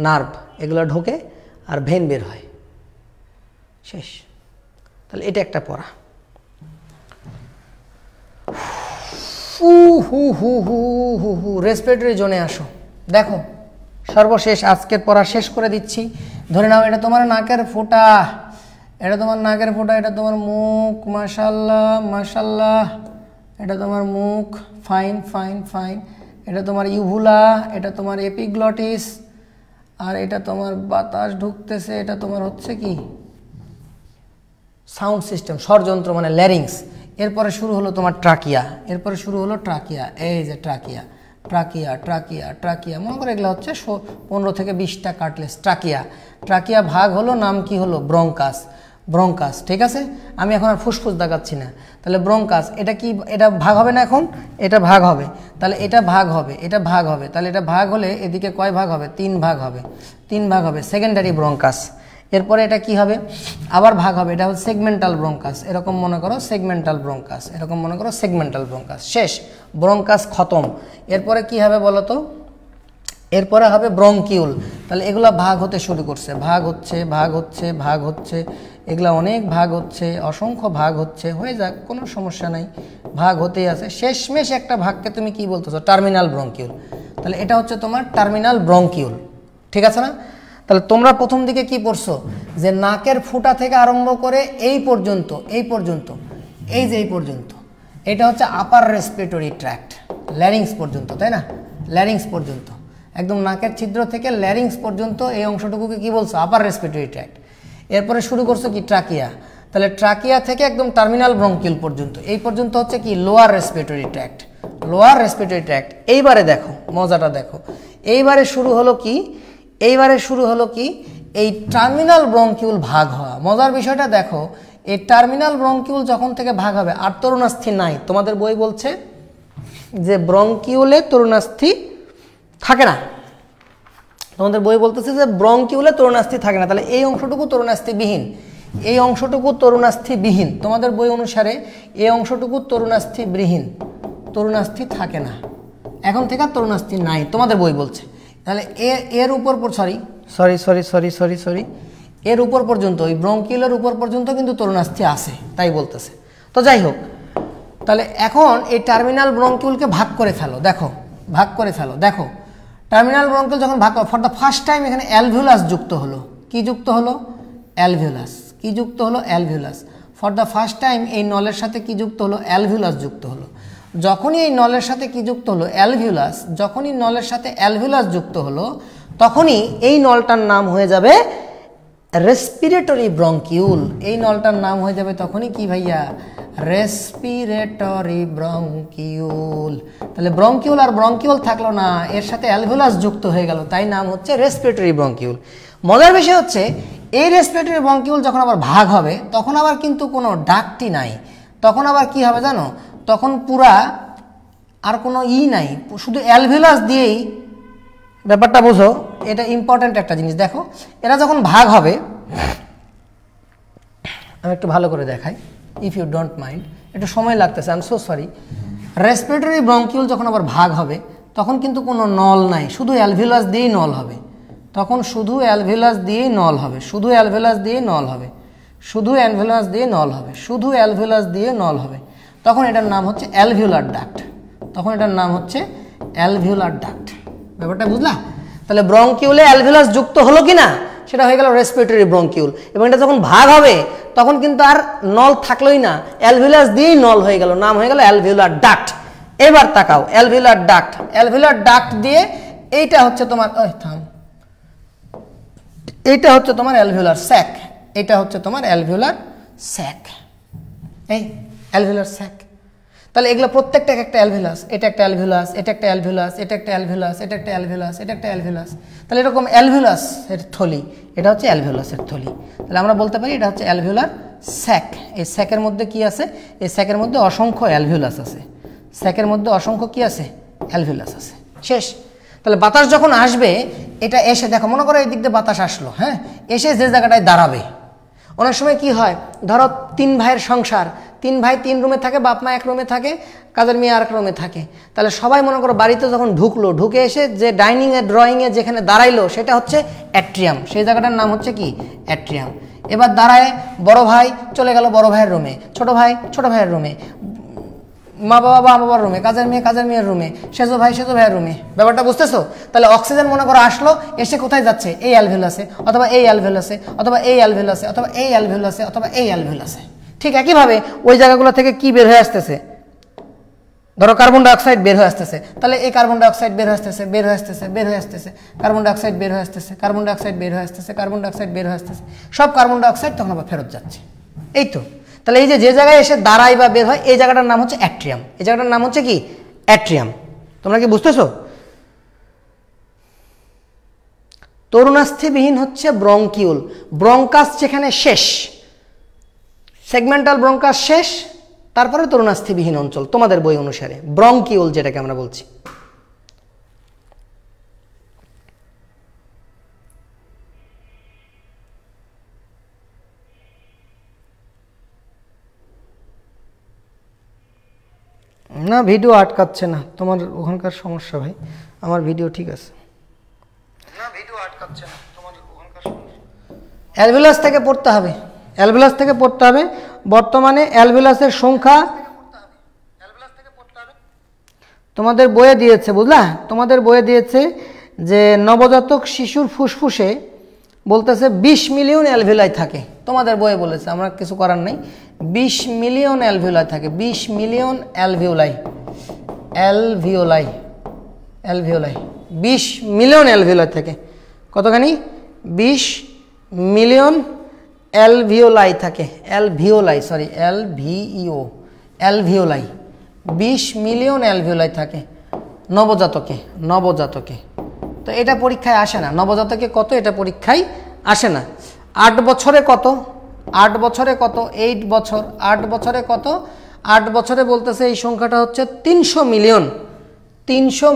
S1: নার্ভ এগুলো ঢোকে আর ভেন বের হয়, শেষ। তাহলে এটা একটা পড়া। রেসপিরেটরি জোনে আসো। দেখো, সর্বশেষ আজকের পড়া শেষ করে দিচ্ছি। ধরে নাও এটা তোমার নাকের ফোঁটা, এটা তোমার মুখ, মাশাল্লাহ, এটা তোমার মুখ, ফাইন। এটা তোমার ইউভুলা, এটা তোমার এপিগ্লটিস, আর এটা তোমার বাতাস ঢুকতেছে, এটা তোমার হচ্ছে কি? সাউন্ড সিস্টেম, স্বরযন্ত্র মানে ল্যারিংস। এরপরে শুরু হলো তোমার ট্রাকিয়া, এই যে ট্রাকিয়া মনে করে এগুলো হচ্ছে 15 থেকে 20টা কার্টলেজ। ট্রাকিয়া ভাগ হলো, নাম কি হলো? ব্রঙ্কাস, ঠিক আছে? আমি এখন আর ফুসফুস দেখাচ্ছি না। তাহলে ব্রঙ্কাস, এটা কি? এটা ভাগ হবে না এখন? এটা ভাগ হবে, তাহলে এটা ভাগ হবে, তাহলে এটা ভাগ হলে এদিকে কয় ভাগ হবে? 3 ভাগ হবে, সেকেন্ডারি ব্রঙ্কাস। এরপরে এটা কি হবে? আবার ভাগ হবে, এটা হচ্ছে সেগমেন্টাল ব্রঙ্কাস। এরকম মনে করো সেগমেন্টাল ব্রঙ্কাস, শেষ, ব্রঙ্কাস খতম। এরপরে কি হবে বলো তো? এরপরে হবে ব্রঙ্কিউল। তাহলে এগুলা ভাগ হতে শুরু করছে, ভাগ হচ্ছে, এগুলা অনেক ভাগ হচ্ছে, অসংখ্য ভাগ হচ্ছে, হয়ে যাক, কোনো সমস্যা নাই, ভাগ হতেই আছে। শেষমেশ একটা ভাগকে তুমি কি বলতেছো? Terminal bronchiole. তাহলে এটা হচ্ছে তোমার টার্মিনাল ব্রঙ্কিউল, ঠিক আছে না? তাহলে তোমরা প্রথম দিকে কি পড়ছো? যে নাকের ফুটা থেকে আরম্ভ করে এই পর্যন্ত, এটা হচ্ছে আপার রেসপিরেটরি ট্র্যাক্ট, ল্যারিংস পর্যন্ত, তাই না? ল্যারিংস পর্যন্ত একদম নাকের ছিদ্র থেকে ল্যারিংস পর্যন্ত এই অংশটুকুকে কি বলছো? Upper respiratory tract. এরপরে শুরু করছো কি? ট্রাকিয়া। তাহলে ট্রাকিয়া থেকে একদম টার্মিনাল ব্রঙ্কিউল পর্যন্ত, এই পর্যন্ত হচ্ছে কি? Lower respiratory tract. Lower respiratory tract. এইবারে দেখো মজাটা দেখো, এইবারে শুরু হলো কি? এইবারে শুরু হলো কি? এই টার্মিনাল ব্রঙ্কিউল ভাগ হওয়া। মজার বিষয়টা দেখো, এই টার্মিনাল ব্রঙ্কিউল যখন থেকে ভাগ হবে আর তরুণাস্থি নাই। তোমাদের বই বলছে যে ব্রঙ্কিউলে তরুণাস্থি থাকে না, তোমাদের বই বলতেছে যে ব্রঙ্কিউলে তরুণাস্থি থাকে না। তাহলে এই অংশটুকু তরুণাস্থিবিহীন, এই অংশটুকু তরুণাস্থিবিহীন। তোমাদের বই অনুসারে এই অংশটুকু তরুণাস্থিবিহীন, তরুণাস্থি থাকে না, এখন থেকে আর তরুণাস্থি নাই তোমাদের বই বলছে। তাহলে এর উপর সরি এর উপর পর্যন্ত, ওই ব্রঙ্কিউলের উপর পর্যন্ত কিন্তু তরুণাস্থি আছে, তাই বলতেছে। তো যাই হোক, তাহলে এখন এই টার্মিনাল ব্রঙ্কিউলকে ভাগ করে ফেলো। দেখো ভাগ করে ফেলো, দেখো টার্মিনাল ব্রঙ্কিউল যখন ভাগ ফর দ্য ফার্স্ট টাইম এখানে অ্যালভিউলাস যুক্ত হলো। কি যুক্ত হলো? অ্যালভিউলাস। কি যুক্ত হলো? Alveolus. For the first time এই নলের সাথে কি যুক্ত হলো? অ্যালভিউলাস যুক্ত হলো। যখনই এই নলের সাথে কি যুক্ত হলো? অ্যালভিউলাস। যখনই নলের সাথে অ্যালভিউলাস যুক্ত হলো, তখনই এই নলটার নাম হয়ে যাবে রেসপিরেটরি ব্রঙ্কিউল। এই নলটার নাম হয়ে যাবে তখনই কি ভাইয়া? Respiratory bronchiole. তাহলে ব্রঙ্কিউল আর ব্রঙ্কিউল থাকলো না, এর সাথে অ্যালভিউলাস যুক্ত হয়ে গেল, তাই নাম হচ্ছে রেসপিরেটরি ব্রঙ্কিউল। মজার বিষয় হচ্ছে এই রেসপিরেটরি ব্রঙ্কিউল যখন আবার ভাগ হবে তখন আবার কিন্তু কোনো ডাকটি নাই। তখন আবার কি হবে জানো? তখন পুরা আর কোনো নাই, শুধু অ্যালভিউলাস দিয়েই। ব্যাপারটা বোঝো, এটা ইম্পর্ট্যান্ট একটা জিনিস। দেখো এরা যখন ভাগ হবে, আমি একটু ভালো করে দেখাই, ইফ ইউ ডোন্ট মাইন্ড, একটু সময় লাগতেছে, I am so sorry. Respiratory bronchiole যখন আবার ভাগ হবে তখন কিন্তু কোনো নল নাই, শুধু অ্যালভিউলাস দিয়েই নল হবে। তখন শুধু অ্যালভিউলাস দিয়েই নল হবে, শুধু অ্যালভিউলাস দিয়ে নল হবে, শুধু অ্যালভিউলাস দিয়ে নল হবে, শুধু অ্যালভিউলাস দিয়ে নল হবে। তখন এটার নাম হচ্ছে অ্যালভিউলার ডাক্ট। তখন এটার নাম হচ্ছে অ্যালভিউলার ডাক্ট। ব্যাপারটা বুঝলা? তাহলে ব্রঙ্কিউলে অ্যালভিউলাস যুক্ত হলো কিনা, সেটা হয়ে গেল রেসপিরেটরি ব্রঙ্কিউল। এবং এটা যখন ভাগ হবে তখন কিন্তু আর নল থাকলোই না, অ্যালভিউলাস দিয়েই নল হয়ে গেল, নাম হয়ে গেল অ্যালভিউলার ডাক্ট। এবার তাকাও, অ্যালভিউলার ডাক্ট। অ্যালভিউলার ডাক্ট দিয়ে এইটা হচ্ছে তোমার, এইটা হচ্ছে তোমার অ্যালভিউলার স্যাক। এটা হচ্ছে তোমার অ্যালভিউলার স্যাক, এই অ্যালভিউলার স্যাক। তাহলে এগুলো প্রত্যেকটা একটা অ্যালভিউলাস, এটা একটা অ্যালভিউলাস, এটা একটা অ্যালভিউলাস, এটা একটা অ্যালভিউলাস, এটা একটা অ্যালভিউলাস, এটা একটা অ্যালভিউলাস। তাহলে এরকম অ্যালভিউলাসের থলি, এটা হচ্ছে অ্যালভিউলাসের থলি। তাহলে আমরা বলতে পারি এটা হচ্ছে অ্যালভিউলার স্যাক। এই স্যাকের মধ্যে কি আছে? এই স্যাকের মধ্যে অসংখ্য অ্যালভিউলাস আছে। স্যাকের মধ্যে অসংখ্য কি আছে? অ্যালভিউলাস আছে। শেষ। তাহলে বাতাস যখন আসবে, এটা এসে দেখো, মনে করো এই দিক দিয়ে বাতাস আসলো, হ্যাঁ, এসে যে জায়গাটায় দাঁড়াবে। অনেক সময় কি হয়, ধরো 3 ভাইয়ের সংসার, 3 ভাই 3 রুমে থাকে, বাপ মা 1 রুমে থাকে, কাজের মেয়ে আরেক রুমে থাকে। তাহলে সবাই মনে করো বাড়িতে যখন ঢুকলো, ঢুকে এসে যে ডাইনিংয়ে ড্রয়িংয়ে যেখানে দাঁড়াইলো সেটা হচ্ছে অ্যাট্রিয়াম। সেই জায়গাটার নাম হচ্ছে কি? অ্যাট্রিয়াম। এবার দাঁড়ায় বড় ভাই চলে গেল বড় ভাইয়ের রুমে, ছোট ভাই ছোট ভাইয়ের রুমে, মা বাবা বাবার রুমে, কাজের মেয়ে কাজের মেয়ের রুমে, সেজো ভাই সেজো ভাইয়ের রুমে। ব্যাপারটা বুঝতেছো? তাহলে অক্সিজেন মনে করো আসলো, এসে কোথায় যাচ্ছে? এই অ্যালভিউলাসে, অথবা এই অ্যালভিউলাসে, অথবা এই অ্যালভিউলাসে, অথবা এই অ্যালভিউলাসে, অথবা এই অ্যালভিউলাসে। ঠিক একইভাবে ওই জায়গাগুলো থেকে কি বের হয়ে আসতেছে? ধরো কার্বন ডাইঅক্সাইড বের হয়ে আসতেছে, তাহলে এই কার্বন ডাইঅক্সাইড বের হয়ে আসতেছে, বের হয়ে আসতেছে, বের হয়ে আসতেছে, কার্বন ডাইঅক্সাইড বের হয়ে আসতেছে, কার্বন ডাইঅক্সাইড বের হয়ে আসতেছে, কার্বন ডাইঅক্সাইড বের হয়ে আসতেছে, সব কার্বন ডাইঅক্সাইড তখন আবার ফেরত যাচ্ছে। এই তো। তাহলে এই যে জায়গায় এসে দাঁড়ায় বা বের হয়, এই জায়গাটার নাম হচ্ছে অ্যাট্রিয়াম। এই জায়গাটার নাম হচ্ছে কি? অ্যাট্রিয়াম। তোমরা কি বুঝতেছো? তরুণাস্থিবিহীন হচ্ছে ব্রঙ্কিউল। ব্রঙ্কাস যেখানে শেষ, সেগমেন্টাল ব্রঙ্কাস শেষ, তারপরে তরুণাস্থিবিহীন অঞ্চল তোমাদের বই অনুসারে ব্রঙ্কিউল, যেটাকে আমরা বলছি। না, ভিডিও আটকাচ্ছে না, তোমার ওখানকার সমস্যা ভাই, আমার ভিডিও ঠিক আছে। না, ভিডিও আটকাচ্ছে না, তোমার ওখানকার সমস্যা। অ্যালভিউলাস থেকে পড়তে হবে, অ্যালভিউলাস থেকে পড়তে হবে। বর্তমানে অ্যালভিউলাসের সংখ্যা তোমাদের বইয়ে দিয়েছে, বুঝলা? তোমাদের বইয়ে দিয়েছে যে নবজাতক শিশুর ফুসফুসে বলতেছে 20 মিলিয়ন অ্যালভিউলাই থাকে। তোমাদের বইয়ে বলেছে, আমরা কিছু করার নেই। 20 মিলিয়ন অ্যালভিউলাই থাকে, 20 million alveoli, alveoli, alveoli 20 million alveoli থাকে। কতখানি? 20 মিলিয়ন অ্যালভিওলাই থাকে। অ্যালভিওলাই 20 মিলিয়ন অ্যালভিওলাই থাকে নবজাতকে। তো এটা পরীক্ষায় আসে না। নবজাতকে কত এটা পরীক্ষায় আসে না। 8 বছরে কত? 8 বছরে কত? 8 বছর। 8 বছরে কত? 8 বছরে বলতেছে এই সংখ্যাটা হচ্ছে 300 মিলিয়ন। 300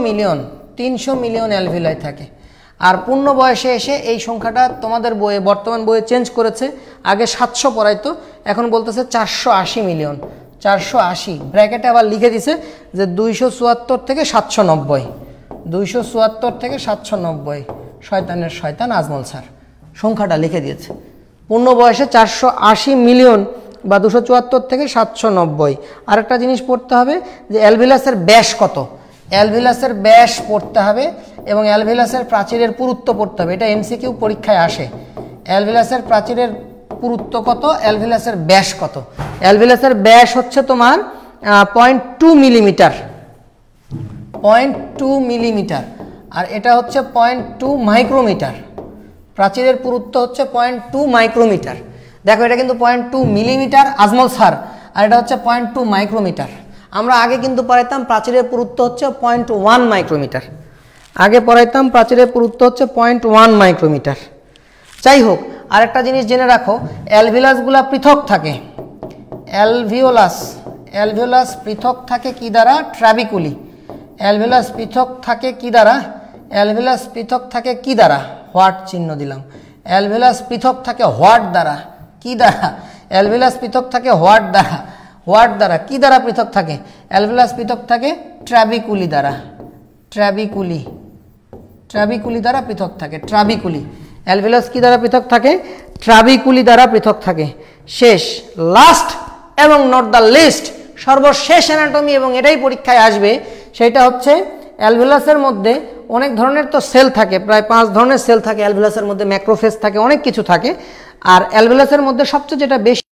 S1: মিলিয়ন অ্যালভিওলাই থাকে। আর পূর্ণ বয়সে এসে এই সংখ্যাটা তোমাদের বইয়ে, বর্তমান বইয়ে চেঞ্জ করেছে। আগে 700 পড়াইতো, এখন বলতেছে 480 মিলিয়ন। 480 ব্র্যাকেটে আবার লিখে দিছে যে 274 থেকে 790। 274 থেকে 790। শয়তানের শয়তান আজমল স্যার সংখ্যাটা লিখে দিয়েছে। পূর্ণ বয়সে 480 মিলিয়ন বা 274 থেকে 790। আরেকটা জিনিস পড়তে হবে যে অ্যালভিলাসের ব্যাস কত। অ্যালভিলাসের ব্যাস পড়তে হবে এবং অ্যালভিলাসের প্রাচীরের পুরুত্ব পড়তে হবে। এটা এমসিকিউ পরীক্ষায় আসে। অ্যালভিলাসের প্রাচীরের পুরুত্ব কত, অ্যালভিলাসের ব্যাস কত। অ্যালভিলাসের ব্যাস হচ্ছে তোমার 0.2 মিলিমিটার। 0.2 মিলিমিটার। আর এটা হচ্ছে 0.2 মাইক্রোমিটার। প্রাচীরের পুরুত্ব হচ্ছে 0.2 মাইক্রোমিটার। দেখো এটা কিন্তু 0.2 মিলিমিটার আজমল স্যার, আর এটা হচ্ছে 0.2 মাইক্রোমিটার। আমরা আগে কিন্তু পড়াইতাম প্রাচীরের পুরুত্ব হচ্ছে 0.1 মাইক্রোমিটার। আগে পড়াইতাম প্রাচীরের পুরুত্ব হচ্ছে 0.1 মাইক্রোমিটার। যাই হোক, আরেকটা জিনিস জেনে রাখো, অ্যালভিলাসগুলা পৃথক থাকে। অ্যালভিওলাস পৃথক থাকে কি দ্বারা? ট্রাবিকুলি। অ্যালভিওলাস পৃথক থাকে কি দ্বারা? অ্যালভিওলাস পৃথক থাকে কি দ্বারা? হোয়াট চিহ্ন দিলাম। অ্যালভিওলাস পৃথক থাকে হোয়াট দ্বারা? কি দ্বারা? অ্যালভিওলাস পৃথক থাকে হোয়াট দ্বারা? হোয়াট দ্বারা? কি দ্বারা পৃথক থাকে? অ্যালভিওলাস পৃথক থাকে ট্রাবিকুলি দ্বারা। ট্রাবিকুলি দ্বারা পৃথক থাকে। ট্রাবিকুলি। অ্যালভিওলাস কি দ্বারা পৃথক থাকে? ট্রাবিকুলি দ্বারা পৃথক থাকে। শেষ, লাস্ট এবং নট দ্য লিস্ট, সর্বশেষ অ্যানাটমি, এবং এটাই পরীক্ষায় আসবে, সেটা হচ্ছে অ্যালভিওলাসের মধ্যে অনেক ধরনের তো সেল থাকে, প্রায় 5 ধরনের সেল থাকে অ্যালভিওলাসের মধ্যে। ম্যাক্রোফেজ থাকে, অনেক কিছু থাকে। আর অ্যালভিওলাসের মধ্যে সবচেয়ে যেটা বেশি